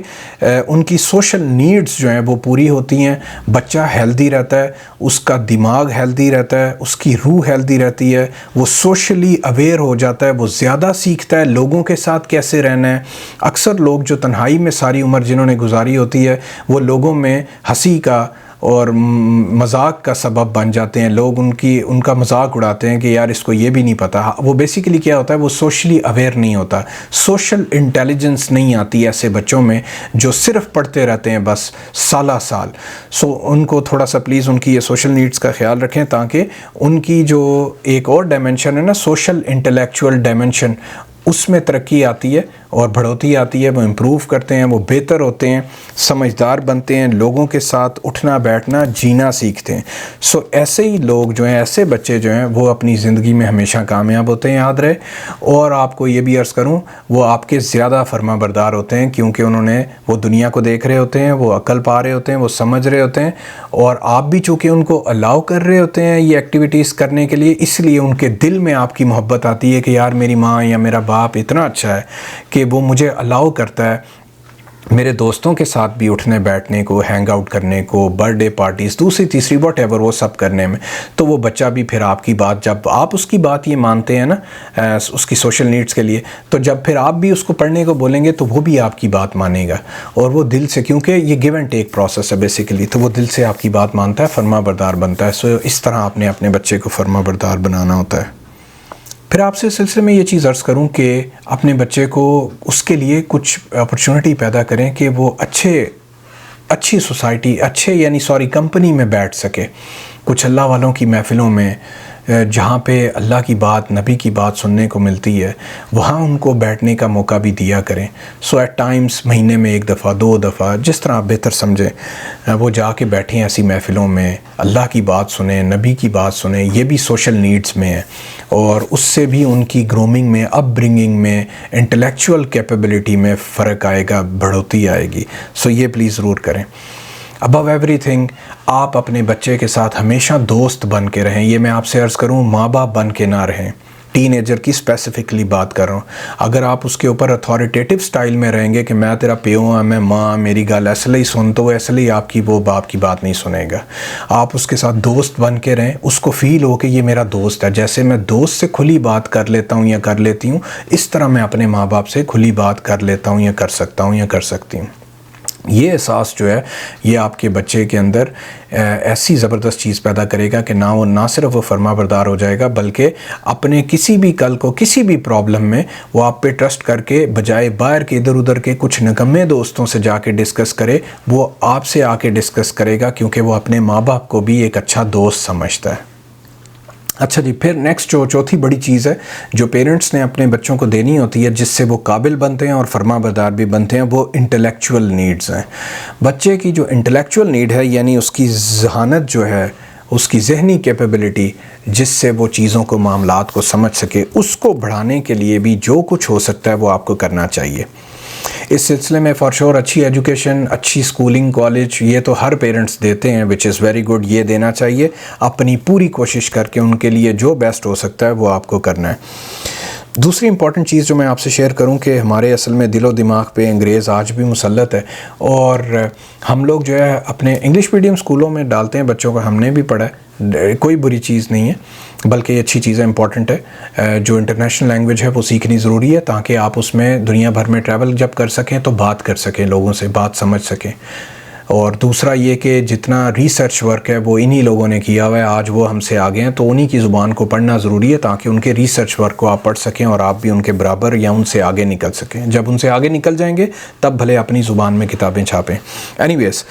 उनकी सोशल नीड्स जो हैं वो पूरी होती हैं, बच्चा हेल्दी रहता है, उसका दिमाग हेल्दी रहता है, उसकी रूह हेल्दी रहती है, वो सोशली अवेयर हो जाता है, वो ज़्यादा सीखता है लोगों के साथ कैसे रहना है। अक्सर लोग जो तन्हाई में सारी उम्र जिन्होंने गुजारी होती है, वो लोगों में हंसी का और मजाक का सबब बन जाते हैं। लोग उनका मजाक उड़ाते हैं कि यार इसको ये भी नहीं पता। वो बेसिकली क्या होता है, वो सोशली अवेयर नहीं होता, सोशल इंटेलिजेंस नहीं आती ऐसे बच्चों में जो सिर्फ पढ़ते रहते हैं बस साला साल। सो उनको थोड़ा सा प्लीज़ उनकी ये सोशल नीड्स का ख्याल रखें, ताकि उनकी जो एक और डायमेंशन है ना, सोशल इंटेलेक्चुअल डायमेंशन, उसमें तरक्की आती है और बढ़ोतरी आती है, वो इम्प्रूव करते हैं, वो बेहतर होते हैं, समझदार बनते हैं, लोगों के साथ उठना बैठना जीना सीखते हैं। सो ऐसे ही लोग जो हैं, ऐसे बच्चे जो हैं, वो अपनी ज़िंदगी में हमेशा कामयाब होते हैं, याद रहे। और आपको ये भी अर्ज़ करूं, वो आपके ज़्यादा फर्मा बरदार होते हैं, क्योंकि उन्होंने वो दुनिया को देख रहे होते हैं, वो अक्ल पा रहे होते हैं, वो समझ रहे होते हैं, और आप भी चूँकि उनको अलाउ कर रहे होते हैं ये एक्टिविटीज़ करने के लिए, इसलिए उनके दिल में आपकी मोहब्बत आती है कि यार मेरी माँ या मेरा बाप इतना अच्छा है कि वो मुझे अलाउ करता है मेरे दोस्तों के साथ भी उठने बैठने को, हैंग आउट करने को, बर्थडे पार्टीज़, दूसरी तीसरी वॉट एवर, वो सब करने में। तो वो बच्चा भी फिर आपकी बात, जब आप उसकी बात ये मानते हैं ना उसकी सोशल नीड्स के लिए, तो जब फिर आप भी उसको पढ़ने को बोलेंगे तो वो भी आपकी बात मानेगा, और वो दिल से, क्योंकि ये गिव एंड टेक प्रोसेस है बेसिकली, तो वो दिल से आपकी बात मानता है, फर्मा बरदार बनता है। सो इस तरह आपने अपने बच्चे को फर्मा बरदार बनाना होता है। फिर आपसे इस सिलसिले में ये चीज़ अर्ज़ करूं कि अपने बच्चे को उसके लिए कुछ अपॉर्चुनिटी पैदा करें कि वो अच्छी सोसाइटी, कंपनी में बैठ सके, कुछ अल्लाह वालों की महफ़िलों में, जहाँ पे अल्लाह की बात, नबी की बात सुनने को मिलती है, वहाँ उनको बैठने का मौका भी दिया करें। सो एट टाइम्स महीने में 1 दफ़ा 2 दफ़ा, जिस तरह आप बेहतर समझें, वो जाके बैठें ऐसी महफ़िलों में, अल्लाह की बात सुने, नबी की बात सुने। ये भी सोशल नीड्स में है, और उससे भी उनकी ग्रूमिंग में, अपब्रिंगिंग में, इंटेलेक्चुअल कैपेबिलिटी में फ़र्क आएगा, बढ़ोतरी आएगी। सो ये प्लीज़ ज़रूर करें। अबव एवरीथिंग, आप अपने बच्चे के साथ हमेशा दोस्त बन के रहें। ये मैं आपसे अर्ज़ करूँ, माँ बाप बन के ना रहें। टीनेजर की स्पेसिफिकली बात कर रहा हूँ। अगर आप उसके ऊपर अथॉरिटेटिव स्टाइल में रहेंगे कि मैं तेरा प्यो हाँ, मैं माँ, मेरी गल इसलिए ही सुन, तो इसलिए आपकी वो बाप की बात नहीं सुनेगा। आप उसके साथ दोस्त बन के रहें, उसको फील हो कि ये मेरा दोस्त है। जैसे मैं दोस्त से खुली बात कर लेता हूँ या कर लेती हूँ, इस तरह मैं अपने माँ बाप से खुली बात कर लेता हूँ या कर सकता हूँ या कर सकती हूँ। ये एहसास जो है ये आपके बच्चे के अंदर ऐसी ज़बरदस्त चीज़ पैदा करेगा कि ना सिर्फ वो फर्माबरदार हो जाएगा, बल्कि अपने किसी भी कल को किसी भी प्रॉब्लम में वो आप पे ट्रस्ट करके, बजाय बाहर के इधर उधर के कुछ निकम्मे दोस्तों से जाके डिस्कस करे, वो आपसे आके डिस्कस करेगा, क्योंकि वो अपने माँ बाप को भी एक अच्छा दोस्त समझता है। अच्छा जी, फिर नेक्स्ट जो चौथी बड़ी चीज़ है जो पेरेंट्स ने अपने बच्चों को देनी होती है, जिससे वो काबिल बनते हैं और फर्माबरदार भी बनते हैं, वो इंटेलेक्चुअल नीड्स हैं। बच्चे की जो इंटेलेक्चुअल नीड है, यानी उसकी ज़हानत जो है, उसकी ज़हनी कैपेबिलिटी, जिससे वो चीज़ों को, मामलात को समझ सके, उसको बढ़ाने के लिए भी जो कुछ हो सकता है वो आपको करना चाहिए। इस सिलसिले में फॉर श्योर अच्छी एजुकेशन, अच्छी स्कूलिंग, कॉलेज, ये तो हर पेरेंट्स देते हैं, विच इज़ वेरी गुड, ये देना चाहिए। अपनी पूरी कोशिश करके उनके लिए जो बेस्ट हो सकता है वो आपको करना है। दूसरी इंपॉर्टेंट चीज़ जो मैं आपसे शेयर करूं कि हमारे असल में दिलो दिमाग पे अंग्रेज़ आज भी मुसल्लत है, और हम लोग जो है अपने इंग्लिश मीडियम स्कूलों में डालते हैं बच्चों को, हमने भी पढ़ा है, कोई बुरी चीज़ नहीं है, बल्कि अच्छी चीज़ है, इंपॉर्टेंट है। जो इंटरनेशनल लैंग्वेज है वो सीखनी ज़रूरी है, ताकि आप उसमें दुनिया भर में ट्रैवल जब कर सकें तो बात कर सकें, लोगों से बात समझ सकें। और दूसरा ये कि जितना रिसर्च वर्क है वो इन्हीं लोगों ने किया हुआ है, आज वो हमसे आगे हैं, तो उन्हीं की ज़ुबान को पढ़ना ज़रूरी है, ताकि उनके रिसर्च वर्क को आप पढ़ सकें और आप भी उनके बराबर या उनसे आगे निकल सकें। जब उनसे आगे निकल जाएंगे तब भले अपनी ज़ुबान में किताबें छापें। एनीवेज़,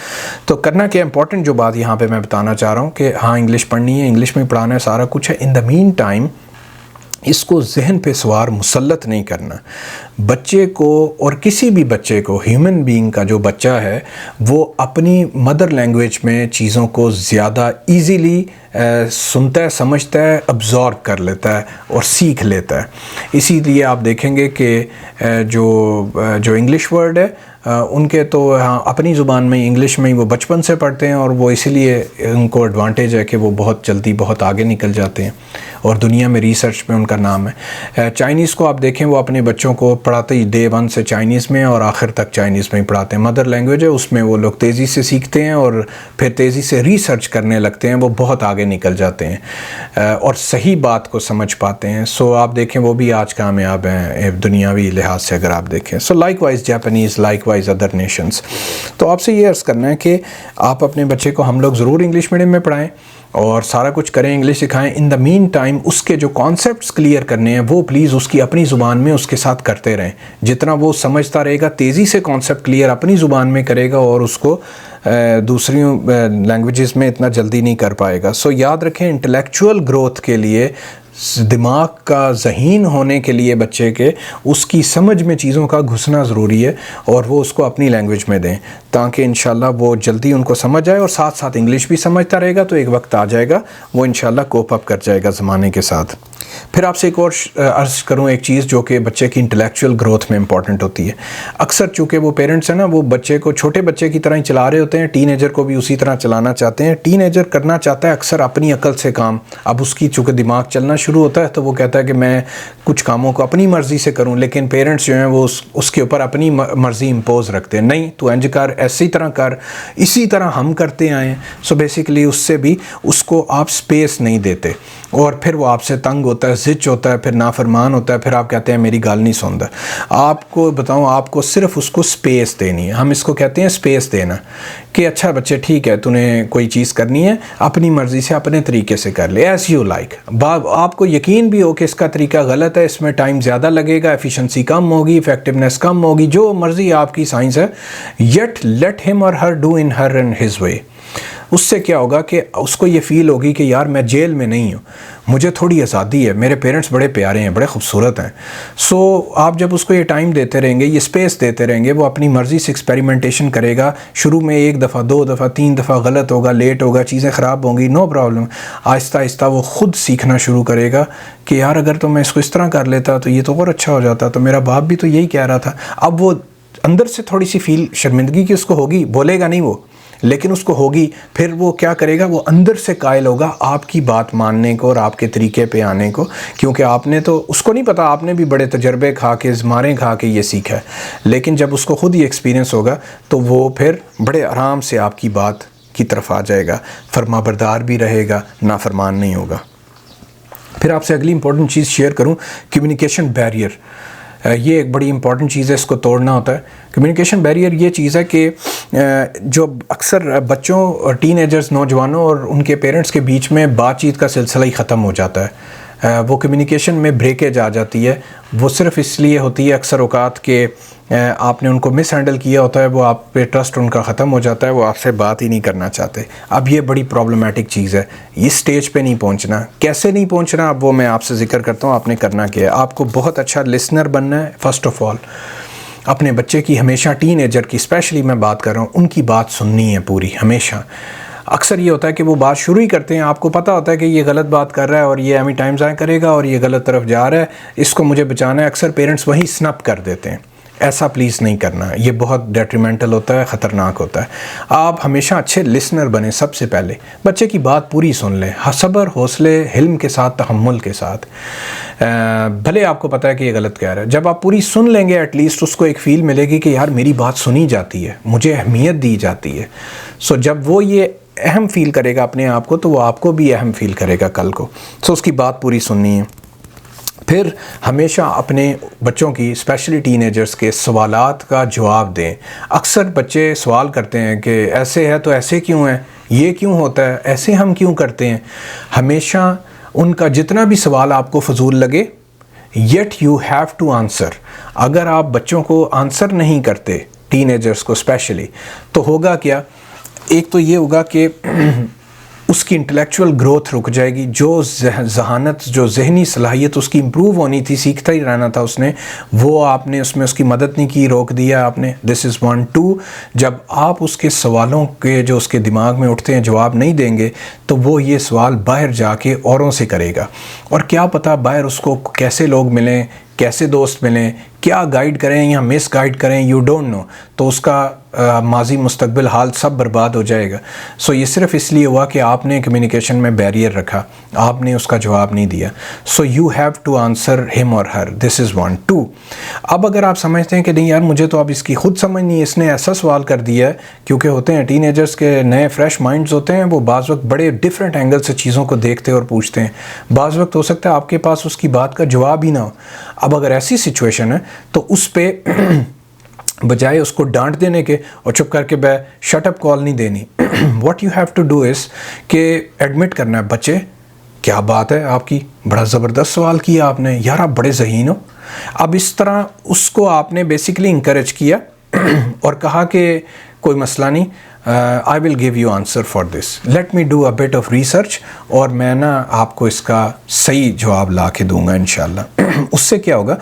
तो करना क्या, इंपॉर्टेंट जो बात यहाँ पर मैं बताना चाह रहा हूँ कि हाँ, इंग्लिश पढ़नी है, इंग्लिश में पढ़ाना है, सारा कुछ है। इन द मीन टाइम इसको जहन पे सवार मुसल्लत नहीं करना। बच्चे को, और किसी भी बच्चे को, ह्यूमन बीइंग का जो बच्चा है वो अपनी मदर लैंग्वेज में चीज़ों को ज़्यादा ईज़िली सुनता है, समझता है, अब्ज़ॉर्ब कर लेता है और सीख लेता है। इसीलिए आप देखेंगे कि जो इंग्लिश वर्ड है उनके तो हाँ अपनी ज़ुबान में इंग्लिश में ही वो बचपन से पढ़ते हैं, और वो इसीलिए उनको एडवांटेज है कि वो बहुत जल्दी बहुत आगे निकल जाते हैं और दुनिया में रिसर्च में उनका नाम है। चाइनीज़ को आप देखें, वो अपने बच्चों को पढ़ाते ही डे 1 से चाइनीज़ में और आखिर तक चाइनीज़ में ही पढ़ाते हैं। मदर लैंग्वेज है, उसमें वो लोग तेज़ी से सीखते हैं और फिर तेज़ी से रिसर्च करने लगते हैं, वो बहुत आगे निकल जाते हैं और सही बात को समझ पाते हैं। सो आप देखें वो भी आज कामयाब हैं दुनियावी लिहाज से अगर आप देखें। सो likewise Japanese, likewise other Nations. तो आपसे ये अर्ज़ करना है कि आप अपने बच्चे को, हम लोग ज़रूर इंग्लिश मीडियम में पढ़ाएं और सारा कुछ करें, इंग्लिश सिखाएं। इन द मीन टाइम उसके जो कॉन्सेप्ट्स क्लियर करने हैं वो प्लीज़ उसकी अपनी ज़ुबान में उसके साथ करते रहें। जितना वो समझता रहेगा, तेज़ी से कॉन्सेप्ट क्लियर अपनी ज़ुबान में करेगा और उसको दूसरी लैंग्वेजेस में इतना जल्दी नहीं कर पाएगा। सो याद रखें, इंटेलेक्चुअल ग्रोथ के लिए, दिमाग का ज़हीन होने के लिए बच्चे के, उसकी समझ में चीज़ों का घुसना ज़रूरी है और वो उसको अपनी लैंग्वेज में दें, ताकि इंशाल्लाह वो जल्दी उनको समझ आए और साथ साथ इंग्लिश भी समझता रहेगा। तो एक वक्त आ जाएगा वो इंशाल्लाह कोप अप कर जाएगा ज़माने के साथ। फिर आपसे एक और अर्ज़ करूँ एक चीज़ जो कि बच्चे की इंटेलेक्चुअल ग्रोथ में इंपॉर्टेंट होती है। अक्सर चूँकि वो पेरेंट्स हैं ना, वो बच्चे को छोटे बच्चे की तरह ही चला रहे होते हैं, टीनेजर को भी उसी तरह चलाना चाहते हैं। टीनेजर करना चाहता है अक्सर अपनी अकल से काम। अब उसकी चूँकि दिमाग चलना शुरू होता है तो वो कहता है कि मैं कुछ कामों को अपनी मर्ज़ी से करूँ, लेकिन पेरेंट्स जो हैं वो उसके ऊपर अपनी मर्ज़ी इम्पोज रखते हैं। नहीं, तू इंज कर, ऐसी तरह कर, इसी तरह हम करते आए हैं। सो बेसिकली उससे भी उसको आप स्पेस नहीं देते और फिर वो आपसे तंग होता है, ज़िच होता है, फिर नाफरमान होता है, फिर आप कहते हैं मेरी गाल नहीं सुनता। आपको बताऊं, आपको सिर्फ उसको स्पेस देनी है। हम इसको कहते हैं स्पेस देना, कि अच्छा बच्चे ठीक है, तूने कोई चीज़ करनी है अपनी मर्ज़ी से अपने तरीके से कर ले, एज़ यू लाइक। आपको यकीन भी हो कि इसका तरीका गलत है, इसमें टाइम ज़्यादा लगेगा, एफिशिएंसी कम होगी, इफेक्टिवनेस कम होगी, जो मर्ज़ी आपकी साइंस है, येट लेट हिम और her do in her and his way. उससे क्या होगा कि उसको ये फ़ील होगी कि यार मैं जेल में नहीं हूँ, मुझे थोड़ी आज़ादी है, मेरे पेरेंट्स बड़े प्यारे हैं, बड़े खूबसूरत हैं। सो आप जब उसको ये टाइम देते रहेंगे, ये स्पेस देते रहेंगे, वो अपनी मर्ज़ी से एक्सपेरिमेंटेशन करेगा। शुरू में 1 दफ़ा, 2 दफ़ा, 3 दफ़ा गलत होगा, लेट होगा, चीज़ें ख़राब होंगी, नो प्रॉब्लम। आहिस्ता आहिस्ता वो ख़ुद सीखना शुरू करेगा कि यार अगर तो मैं इसको इस तरह कर लेता तो ये तो और अच्छा हो जाता, तो मेरा बाप भी तो यही कह रहा था। अब वो अंदर से थोड़ी सी फील शर्मिंदगी की उसको होगी, बोलेगा नहीं वो, लेकिन उसको होगी, फिर वो क्या करेगा, वो अंदर से कायल होगा आपकी बात मानने को और आपके तरीके पे आने को, क्योंकि आपने तो उसको नहीं पता, आपने भी बड़े तजर्बे खा के मारें खा के ये सीखा है। लेकिन जब उसको ख़ुद ही एक्सपीरियंस होगा तो वो फिर बड़े आराम से आपकी बात की तरफ आ जाएगा, फरमाबरदार भी रहेगा, नाफरमान नहीं होगा। फिर आपसे अगली इंपॉर्टेंट चीज़ शेयर करूं, कम्युनिकेशन बैरियर। ये एक बड़ी इंपॉर्टेंट चीज़ है, इसको तोड़ना होता है। कम्युनिकेशन बैरियर ये चीज़ है कि जो अक्सर बच्चों और टीनेजर्स, नौजवानों और उनके पेरेंट्स के बीच में बातचीत का सिलसिला ही ख़त्म हो जाता है। वो कम्युनिकेशन में ब्रेकेज आ जाती है। वो सिर्फ़ इसलिए होती है अक्सर औकात के आपने उनको मिस हैंडल किया होता है, वो आप पे ट्रस्ट उनका ख़त्म हो जाता है, वो आपसे बात ही नहीं करना चाहते। अब ये बड़ी प्रॉब्लमेटिक चीज़ है, इस स्टेज पे नहीं पहुंचना। कैसे नहीं पहुंचना, अब वो मैं आपसे ज़िक्र करता हूँ। आपने करना क्या है, आपको बहुत अच्छा लिसनर बनना है। फ़र्स्ट ऑफ़ ऑल अपने बच्चे की हमेशा, टीनेजर की स्पेशली मैं बात कर रहा हूँ, उनकी बात सुननी है पूरी हमेशा। अक्सर ये होता है कि वो बात शुरू ही करते हैं, आपको पता होता है कि ये गलत बात कर रहा है और ये एमी टाइम ज़ाया करेगा और ये गलत तरफ जा रहा है, इसको मुझे बचाना है। अक्सर पेरेंट्स वहीं स्नप कर देते हैं। ऐसा प्लीज़ नहीं करना, ये बहुत डेट्रीमेंटल होता है, ख़तरनाक होता है। आप हमेशा अच्छे लिसनर बने। सबसे पहले बच्चे की बात पूरी सुन लें, सब्र, हौसले, हिल्म के साथ, तहम्मुल के साथ। भले आपको पता है कि ये गलत कह रहा है, जब आप पूरी सुन लेंगे एटलीस्ट उसको एक फ़ील मिलेगी कि यार मेरी बात सुनी जाती है, मुझे अहमियत दी जाती है। सो जब वो ये अहम फ़ील करेगा अपने आप को, तो वो आपको भी अहम फ़ील करेगा कल को। सो उसकी बात पूरी सुननी है। फिर हमेशा अपने बच्चों की, स्पेशली टीनेजर्स के सवालात का जवाब दें। अक्सर बच्चे सवाल करते हैं कि ऐसे है तो ऐसे क्यों है, ये क्यों होता है, ऐसे हम क्यों करते हैं। हमेशा उनका जितना भी सवाल आपको फजूल लगे, yet you have to answer. अगर आप बच्चों को आंसर नहीं करते, टीनेजर्स को स्पेशली, तो होगा क्या, एक तो ये होगा कि उसकी इंटेलेक्चुअल ग्रोथ रुक जाएगी। जो जहानत, जो जहनी सलाहियत उसकी इम्प्रूव होनी थी, सीखता ही रहना था उसने, वो आपने उसमें उसकी मदद नहीं की, रोक दिया आपने। This is 1 2। जब आप उसके सवालों के जो उसके दिमाग में उठते हैं जवाब नहीं देंगे, तो वो ये सवाल बाहर जाके औरों से करेगा। और क्या पता बाहर उसको कैसे लोग मिलें, कैसे दोस्त मिलें, क्या गाइड करें या मिस गाइड करें, यू डोंट नो। तो उसका माजी मुस्तकबिल हाल सब बर्बाद हो जाएगा। सो ये सिर्फ इसलिए हुआ कि आपने कम्युनिकेशन में बैरियर रखा, आपने उसका जवाब नहीं दिया। So you have to answer him और हर। This is 1 2। अब अगर आप समझते हैं कि नहीं यार मुझे तो अब इसकी खुद समझ नहीं, इसने ऐसा सवाल कर दिया है, क्योंकि होते हैं टीनेजर्स के नए फ्रेश माइंड्स होते हैं, वो बाज़ वक्त बड़े डिफरेंट एंगल से चीज़ों को देखते और पूछते हैं। बाज़ वक्त हो सकता है आपके पास उसकी बात का जवाब ही ना हो। अब अगर ऐसी सिचुएशन है तो उस पर बजाय उसको डांट देने के और चुप करके शट अप कॉल नहीं देनी। What you have to do is कि एडमिट करना है, बच्चे क्या बात है आपकी, बड़ा ज़बरदस्त सवाल किया आपने, यार आप बड़े ज़हीन हो। अब इस तरह उसको आपने बेसिकली इंकरेज किया और कहा कि कोई मसला नहीं, I will give you answer for this, let me do a bit of research, और मैं ना आपको इसका सही जवाब ला के दूँगा इंशाल्लाह। उससे क्या होगा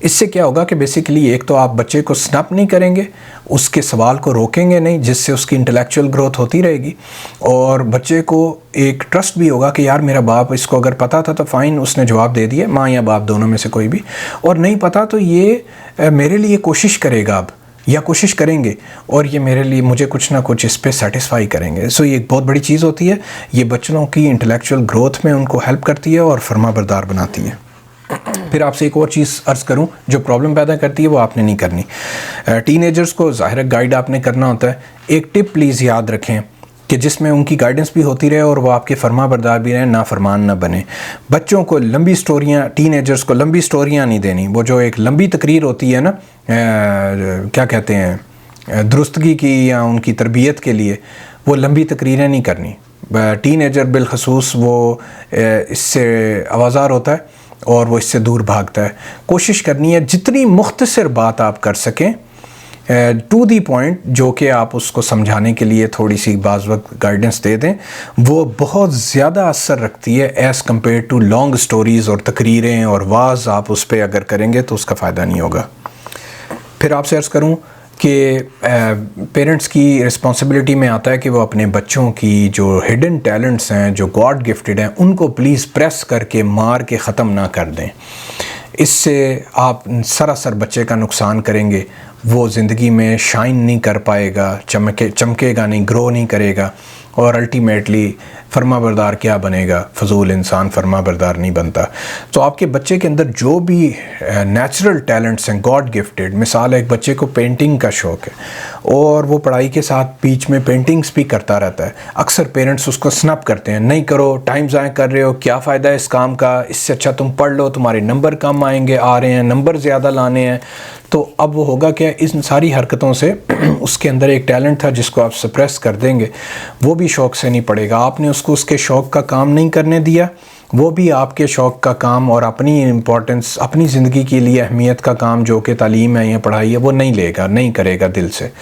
इससे क्या होगा कि बेसिकली एक तो आप बच्चे को स्नप नहीं करेंगे, उसके सवाल को रोकेंगे नहीं, जिससे उसकी इंटेलेक्चुअल ग्रोथ होती रहेगी, और बच्चे को एक ट्रस्ट भी होगा कि यार मेरा बाप, इसको अगर पता था तो फ़ाइन उसने जवाब दे दिया, माँ या बाप दोनों में से कोई भी, और नहीं पता तो ये मेरे लिए कोशिश करेगा अब, या कोशिश करेंगे, और ये मेरे लिए मुझे कुछ ना कुछ इस पर सेटिस्फाई करेंगे। सो ये एक बहुत बड़ी चीज़ होती है, ये बच्चों की इंटेलेक्चुअल ग्रोथ में उनको हेल्प करती है और फरमाबरदार बनाती है। फिर आपसे एक और चीज़ अर्ज़ करूं जो प्रॉब्लम पैदा करती है, वो आपने नहीं करनी। टीनेजर्स को ज़ाहिर गाइड आपने करना होता है। एक टिप प्लीज़ याद रखें कि जिसमें उनकी गाइडेंस भी होती रहे और वो आपके फरमाबरदार भी रहें, नाफरमान ना बने। बच्चों को लंबी स्टोरियाँ, टीनेजर्स को लंबी स्टोरियाँ नहीं देनी। वो जो एक लंबी तकरीर होती है ना, क्या कहते हैं, दुरुस्तगी की या उनकी तरबियत के लिए, वो लंबी तकरीरें नहीं करनी। टीनेजर बिलखसूस वो इससे आवाज़ार होता है और वो इससे दूर भागता है। कोशिश करनी है जितनी मुख्तसर बात आप कर सकें, टू दी पॉइंट, जो कि आप उसको समझाने के लिए थोड़ी सी बाज़ वक्त गाइडेंस दे दें, वो बहुत ज़्यादा असर रखती है as compare to long stories और तकरीरें और वाज आप उस पर अगर करेंगे तो उसका फ़ायदा नहीं होगा। फिर आपसे अर्ज़ करूँ कि पेरेंट्स की रिस्पॉन्सिबिलिटी में आता है कि वो अपने बच्चों की जो हिडन टैलेंट्स हैं, जो गॉड गिफ्टेड हैं, उनको प्लीज़ प्रेस करके मार के ख़त्म ना कर दें। इससे आप सरासर बच्चे का नुकसान करेंगे। वो ज़िंदगी में शाइन नहीं कर पाएगा, चमकेगा नहीं, ग्रो नहीं करेगा, और अल्टीमेटली फर्माबरदार क्या बनेगा? फजूल इंसान फर्माबरदार नहीं बनता। तो आपके बच्चे के अंदर जो भी नेचुरल टैलेंट्स हैं, गॉड गिफ्टेड, मिसाल है एक बच्चे को पेंटिंग का शौक़ है और वो पढ़ाई के साथ बीच में पेंटिंग्स भी करता रहता है, अक्सर पेरेंट्स उसको स्नप करते हैं, नहीं करो, टाइम ज़ाया कर रहे हो, क्या फ़ायदा है इस काम का, इससे अच्छा तुम पढ़ लो, तुम्हारे नंबर कम आएंगे, आ रहे हैं, नंबर ज़्यादा लाने हैं। तो अब वो होगा क्या, इन सारी हरकतों से उसके अंदर एक टैलेंट था जिसको आप सप्रेस कर देंगे, वो भी शौक़ से नहीं पढ़ेगा। आपने उसको उसके शौक़ का काम नहीं करने दिया, वो भी आपके शौक़ का काम और अपनी इम्पोर्टेंस, अपनी ज़िंदगी के लिए अहमियत का काम जो कि तालीम है या पढ़ाई है, वो नहीं लेगा, नहीं करेगा दिल से।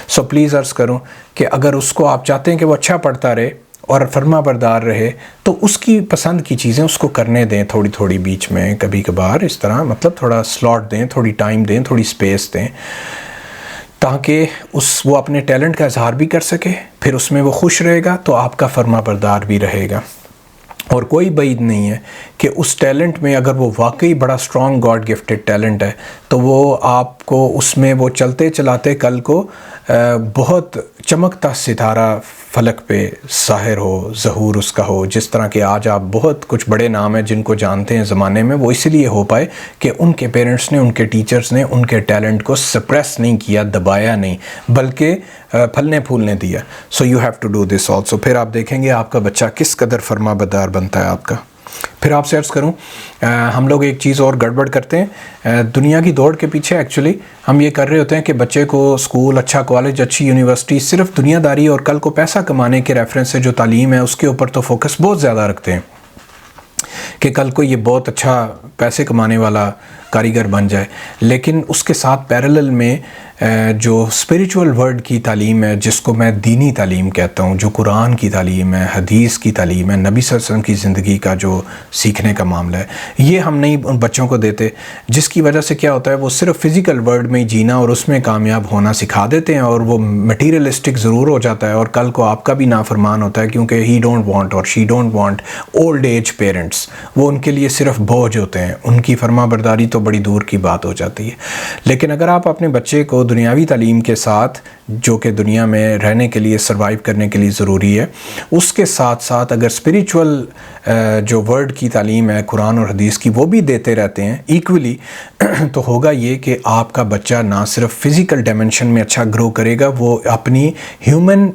सो प्लीज़ अर्ज़ करूँ कि अगर उसको आप चाहते हैं कि वो अच्छा पढ़ता रहे और फर्माबरदार रहे, तो उसकी पसंद की चीज़ें उसको करने दें, थोड़ी थोड़ी बीच में, कभी कभार इस तरह, मतलब थोड़ा स्लॉट दें, थोड़ी टाइम दें, थोड़ी स्पेस दें, ताकि वो अपने टैलेंट का इजहार भी कर सके, फिर उसमें वो खुश रहेगा तो आपका फर्माबरदार भी रहेगा। और कोई बैद नहीं है कि उस टैलेंट में अगर वो वाकई बड़ा स्ट्रॉन्ग गॉड गिफ्टेड टैलेंट है तो वो आपको उसमें वो चलते चलाते कल को बहुत चमकता सितारा फलक पे ज़ाहिर हो, ज़हूर उसका हो। जिस तरह के आज आप बहुत कुछ बड़े नाम हैं जिनको जानते हैं ज़माने में, वो इसलिए हो पाए कि उनके पेरेंट्स ने, उनके टीचर्स ने उनके टैलेंट को सप्रेस नहीं किया, दबाया नहीं, बल्कि फलने फूलने दिया। So you have to do this also. फिर आप देखेंगे आपका बच्चा किस कदर फर्माबरदार बनता है आपका। फिर आपसे अर्ज़ करूं, हम लोग एक चीज़ और गड़बड़ करते हैं दुनिया की दौड़ के पीछे। एक्चुअली हम ये कर रहे होते हैं कि बच्चे को स्कूल, अच्छा कॉलेज, अच्छी यूनिवर्सिटी, सिर्फ दुनियादारी और कल को पैसा कमाने के रेफरेंस से जो तालीम है उसके ऊपर तो फोकस बहुत ज़्यादा रखते हैं कि कल को ये बहुत अच्छा पैसे कमाने वाला कारीगर बन जाए। लेकिन उसके साथ पैरेलल में जो स्पिरिचुअल वर्ड की तालीम है, जिसको मैं दीनी तालीम कहता हूँ, जो कुरान की तालीम है, हदीस की तालीम है, नबी सल्लल्लाहु अलैहि वसल्लम की ज़िंदगी का जो सीखने का मामला है, ये हम नहीं उन बच्चों को देते, जिसकी वजह से क्या होता है वो सिर्फ फिज़िकल वर्ल्ड में ही जीना और उसमें कामयाब होना सिखा देते हैं, और वो मटीरियलिस्टिक ज़रूर हो जाता है और कल को आपका भी नाफरमान होता है, क्योंकि ही डोंट वांट और she don't want old age parents. वो उनके लिए सिर्फ बोझ होते हैं, उनकी फर्माबरदारी तो बड़ी दूर की बात हो जाती है। लेकिन अगर आप अपने बच्चे को दुनियावी तालीम के साथ, जो कि दुनिया में रहने के लिए, सर्वाइव करने के लिए ज़रूरी है, उसके साथ साथ अगर स्पिरिचुअल जो वर्ड की तालीम है कुरान और हदीस की, वो भी देते रहते हैं इक्वली, तो होगा ये कि आपका बच्चा ना सिर्फ फ़िज़िकल डायमेंशन में अच्छा ग्रो करेगा, वो अपनी ह्यूमन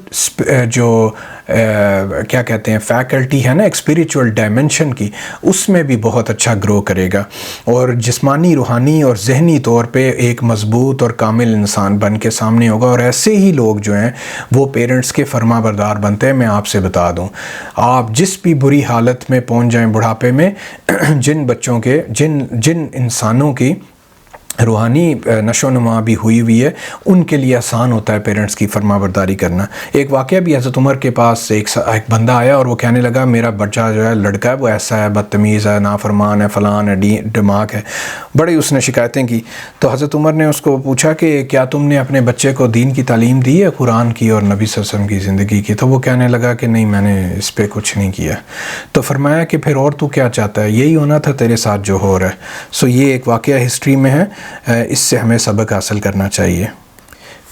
जो क्या कहते हैं फैकल्टी है ना एक स्पिरिचुअल डायमेंशन की, उसमें भी बहुत अच्छा ग्रो करेगा और जिस्मानी, रूहानी और जहनी तौर पे एक मजबूत और कामिल इंसान बन के सामने होगा। और ऐसे ही लोग जो हैं वो पेरेंट्स के फर्माबरदार बनते हैं। मैं आपसे बता दूं, आप जिस भी बुरी हालत में पहुंच जाएं बुढ़ापे में, जिन बच्चों के, जिन इंसानों की रूहानी नशो नुमा भी हुई हुई है, उनके लिए आसान होता है पेरेंट्स की फर्माबरदारी करना। एक वाक़या भी हज़रत उमर के पास एक बंदा आया और वो कहने लगा मेरा बच्चा जो है, लड़का है, वो ऐसा है, बदतमीज़ है, नाफरमान है, फ़लान है, दिमाग है, बड़ी उसने शिकायतें की। तो हज़रत उमर ने उसको पूछा कि क्या तुमने अपने बच्चे को दीन की तालीम दी है, कुरान की और नबी सल्लल्लाहु अलैहि वसल्लम की ज़िंदगी की? तो वो कहने लगा कि नहीं, मैंने इस पर कुछ नहीं किया। तो फरमाया कि फिर और तू क्या चाहता है, यही होना था तेरे साथ जो हो रहा है। सो ये एक वाक़या हिस्ट्री में है, इससे हमें सबक हासिल करना चाहिए।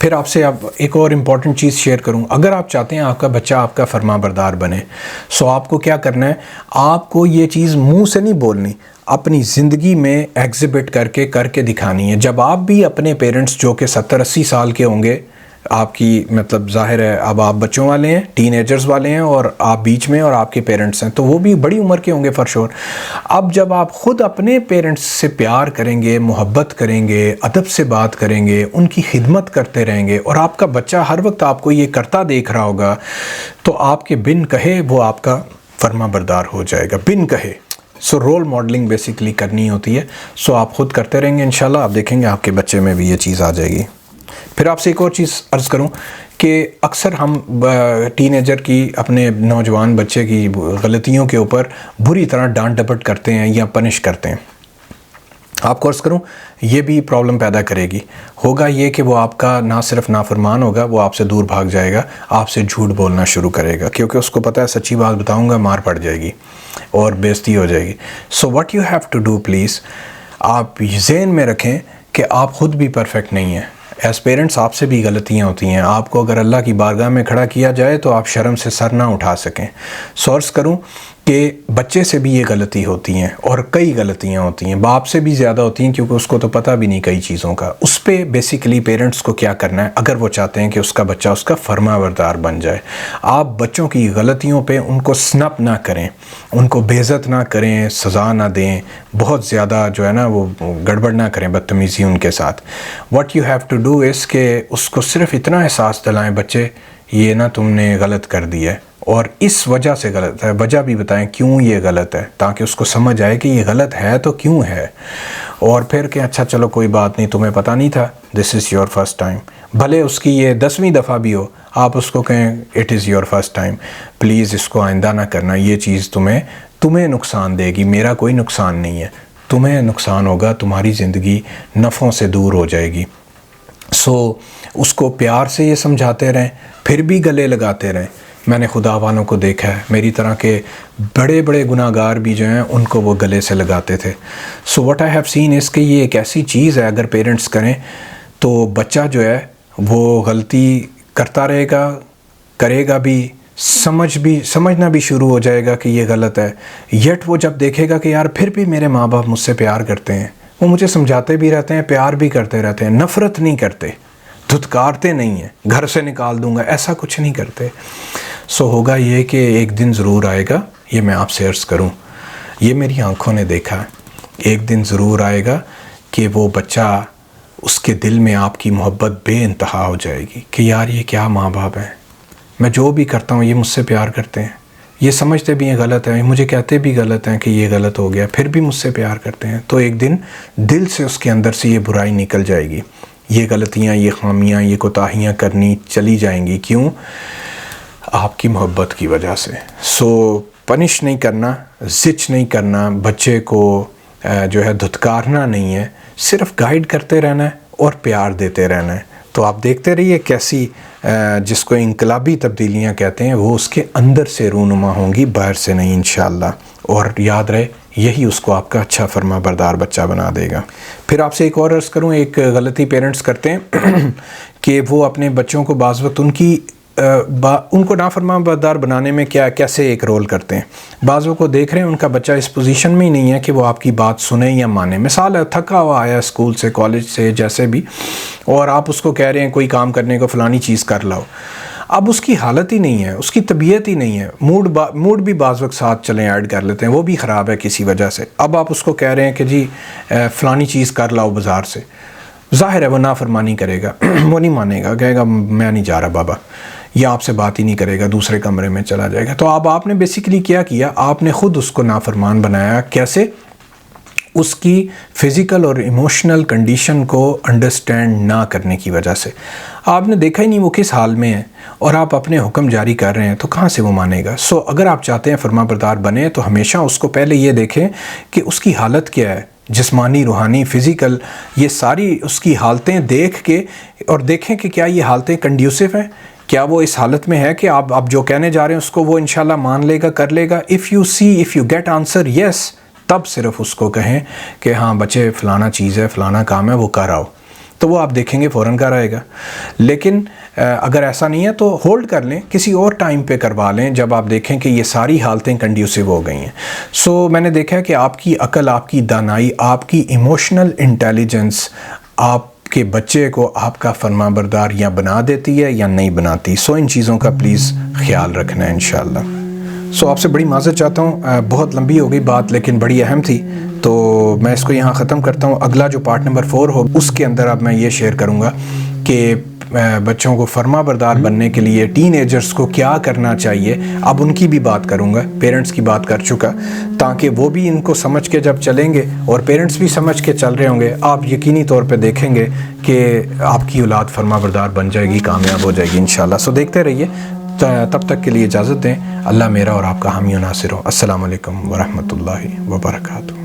फिर आपसे अब एक और इम्पॉर्टेंट चीज़ शेयर करूं, अगर आप चाहते हैं आपका बच्चा आपका फर्माबरदार बने, सो आपको क्या करना है, आपको ये चीज़ मुंह से नहीं बोलनी, अपनी ज़िंदगी में एग्जिबिट करके दिखानी है। जब आप भी अपने पेरेंट्स जो कि 70-80 साल के होंगे, आपकी मतलब ज़ाहिर है अब आप बच्चों वाले हैं, टीनेजर्स वाले हैं, और आप बीच में और आपके पेरेंट्स हैं, तो वो भी बड़ी उम्र के होंगे फॉर श्योर। अब जब आप ख़ुद अपने पेरेंट्स से प्यार करेंगे, मोहब्बत करेंगे, अदब से बात करेंगे, उनकी खिदमत करते रहेंगे, और आपका बच्चा हर वक्त आपको ये करता देख रहा होगा, तो आपके बिन कहे वो आपका फर्माबरदार हो जाएगा, बिन कहे। सो रोल मॉडलिंग बेसिकली करनी होती है। सो आप ख़ुद करते रहेंगे, इंशाल्लाह आप देखेंगे आपके बच्चे में भी ये चीज़ आ जाएगी। फिर आपसे एक और चीज़ अर्ज़ करूं कि अक्सर हम टीनेजर की, अपने नौजवान बच्चे की गलतियों के ऊपर बुरी तरह डांट डपट करते हैं या पनिश करते हैं। आपको अर्ज़ करूं, ये भी प्रॉब्लम पैदा करेगी। होगा ये कि वो आपका ना सिर्फ नाफरमान होगा, वो आपसे दूर भाग जाएगा, आपसे झूठ बोलना शुरू करेगा, क्योंकि उसको पता है सच्ची बात बताऊंगा मार पड़ जाएगी और बेइज्जती हो जाएगी। So what you have to do please, आप ज़हन में रखें कि आप ख़ुद भी परफेक्ट नहीं हैं। एज़ पेरेंट्स आपसे भी गलतियाँ होती हैं। आपको अगर अल्लाह की बारगाह में खड़ा किया जाए तो आप शर्म से सर ना उठा सकें। सोर्स करूं कि बच्चे से भी ये गलती होती हैं और कई गलतियां होती हैं, बाप से भी ज़्यादा होती हैं क्योंकि उसको तो पता भी नहीं कई चीज़ों का। उस पर बेसिकली पेरेंट्स को क्या करना है, अगर वो चाहते हैं कि उसका बच्चा उसका फरमाबरदार बन जाए, आप बच्चों की गलतियों पे उनको स्नप ना करें, उनको बेइज्जत ना करें, सज़ा ना दें, बहुत ज़्यादा जो है ना वो गड़बड़ ना करें, बदतमीज़ी उनके साथ। What you have to do is के उसको सिर्फ इतना एहसास दिलाएं, बच्चे ये ना तुमने गलत कर दिया है और इस वजह से गलत है, वजह भी बताएं क्यों ये गलत है, ताकि उसको समझ आए कि ये गलत है तो क्यों है। और फिर कि अच्छा चलो कोई बात नहीं, तुम्हें पता नहीं था, this is your first time, भले उसकी ये 10वीं दफ़ा भी हो, आप उसको कहें it is your first time, please इसको आइंदा ना करना, ये चीज़ तुम्हें नुकसान देगी, मेरा कोई नुकसान नहीं है, तुम्हें नुकसान होगा, तुम्हारी ज़िंदगी नफ़ों से दूर हो जाएगी। सो उसको प्यार से ये समझाते रहें, फिर भी गले लगाते रहें। मैंने खुदा वालों को देखा है, मेरी तरह के बड़े बड़े गुनाहगार भी जो हैं उनको वो गले से लगाते थे। So what I have seen is कि ये एक ऐसी चीज़ है, अगर पेरेंट्स करें तो बच्चा जो है वो गलती करता रहेगा, करेगा भी, समझना भी शुरू हो जाएगा कि ये गलत है। येट वो जब देखेगा कि यार फिर भी मेरे माँ बाप मुझसे प्यार करते हैं, वो मुझे समझाते भी रहते हैं, प्यार भी करते रहते हैं, नफ़रत नहीं करते, धुतकारते नहीं हैं, घर से निकाल दूंगा, ऐसा कुछ नहीं करते। सो होगा ये कि एक दिन ज़रूर आएगा, ये मैं आपसे अर्ज़ करूं, ये मेरी आंखों ने देखा है, एक दिन ज़रूर आएगा कि वो बच्चा, उसके दिल में आपकी मोहब्बत बेइंतहा हो जाएगी कि यार ये क्या माँ बाप हैं, मैं जो भी करता हूँ ये मुझसे प्यार करते हैं, ये समझते भी हैं गलत है, मुझे कहते भी गलत हैं कि ये गलत हो गया, फिर भी मुझसे प्यार करते हैं। तो एक दिन दिल से उसके अंदर से ये बुराई निकल जाएगी, ये गलतियाँ, ये खामियाँ, ये कोताहियाँ करनी चली जाएंगी। क्यों? आपकी मोहब्बत की वजह से। सो पनिश नहीं करना, ज़िच नहीं करना, बच्चे को जो है धुतकारना नहीं है, सिर्फ गाइड करते रहना है और प्यार देते रहना है। तो आप देखते रहिए कैसी जिसको इनकलाबी तब्दीलियाँ कहते हैं वो उसके अंदर से रूनुमा होंगी, बाहर से नहीं, इंशाअल्लाह। और याद रहे यही उसको आपका अच्छा फर्माबरदार बच्चा बना देगा। फिर आपसे एक और अर्ज़ करूँ, एक गलती पेरेंट्स करते हैं कि वो अपने बच्चों को बाज़ वक्त उनको नाफरमाबरदार बनाने में कैसे एक रोल करते हैं। बाज़ों को देख रहे हैं उनका बच्चा इस पोजीशन में ही नहीं है कि वो आपकी बात सुने या माने। मिसाल है, थका हुआ आया स्कूल से, कॉलेज से, जैसे भी, और आप उसको कह रहे हैं कोई काम करने को, फ़लानी चीज़ कर लाओ। अब उसकी हालत ही नहीं है, उसकी तबीयत ही नहीं है, मूड भी बाज़ वक्त साथ चलें ऐड कर लेते हैं, वो भी ख़राब है किसी वजह से। अब आप उसको कह रहे हैं कि जी फ़लानी चीज़ कर लाओ बाज़ार से, ज़ाहिर है वो नाफरमानी करेगा, वो नहीं मानेगा, कहेगा मैं नहीं जा रहा बाबा, या आपसे बात ही नहीं करेगा, दूसरे कमरे में चला जाएगा। तो अब आपने बेसिकली क्या किया, आपने ख़ुद उसको नाफरमान बनाया। कैसे? उसकी फ़िज़िकल और इमोशनल कंडीशन को अंडरस्टैंड ना करने की वजह से। आपने देखा ही नहीं वो किस हाल में है और आप अपने हुक्म जारी कर रहे हैं, तो कहाँ से वो मानेगा। सो अगर आप चाहते हैं फरमाबरदार बने तो हमेशा उसको पहले ये देखें कि उसकी हालत क्या है, जिस्मानी, रूहानी, फ़िज़िकल, ये सारी उसकी हालतें देख के, और देखें कि क्या ये हालतें कंड्यूसिव हैं, क्या वो इस हालत में है कि आप जो कहने जा रहे हैं उसको वो इंशाल्लाह मान लेगा, कर लेगा। If you get answer yes, तब सिर्फ उसको कहें कि हाँ बच्चे फ़लाना चीज़ है, फ़लाना काम है, वो कर आओ, तो वो आप देखेंगे फ़ौरन कर आएगा। लेकिन अगर ऐसा नहीं है तो होल्ड कर लें, किसी और टाइम पे करवा लें जब आप देखें कि ये सारी हालतें कंड्यूसिव हो गई हैं। सो मैंने देखा है कि आपकी अकल, आपकी दानाई, आपकी इमोशनल इंटेलिजेंस आपके बच्चे को आपका फरमाबरदार या बना देती है या नहीं बनाती। सो इन चीज़ों का प्लीज़ ख्याल रखना है इंशाअल्लाह। सो आपसे बड़ी माज़रत चाहता हूँ, बहुत लंबी हो गई बात लेकिन बड़ी अहम थी, तो मैं इसको यहाँ ख़त्म करता हूँ। अगला जो पार्ट नंबर 4 हो उसके अंदर अब मैं ये शेयर करूँगा कि बच्चों को फरमाबरदार बनने के लिए टीनेजर्स को क्या करना चाहिए। अब उनकी भी बात करूँगा, पेरेंट्स की बात कर चुका, ताकि वो भी इनको समझ के जब चलेंगे और पेरेंट्स भी समझ के चल रहे होंगे, आप यकीनी तौर पे देखेंगे कि आपकी औलाद फरमाबरदार बन जाएगी, कामयाब हो जाएगी इंशाल्लाह। सो देखते रहिए, तब तक के लिए इजाज़त दें। अल्लाह मेरा और आपका हामी और नासिर हो। अस्सलामु अलैकुम वरहमतुल्लाहि वबरकातुहू।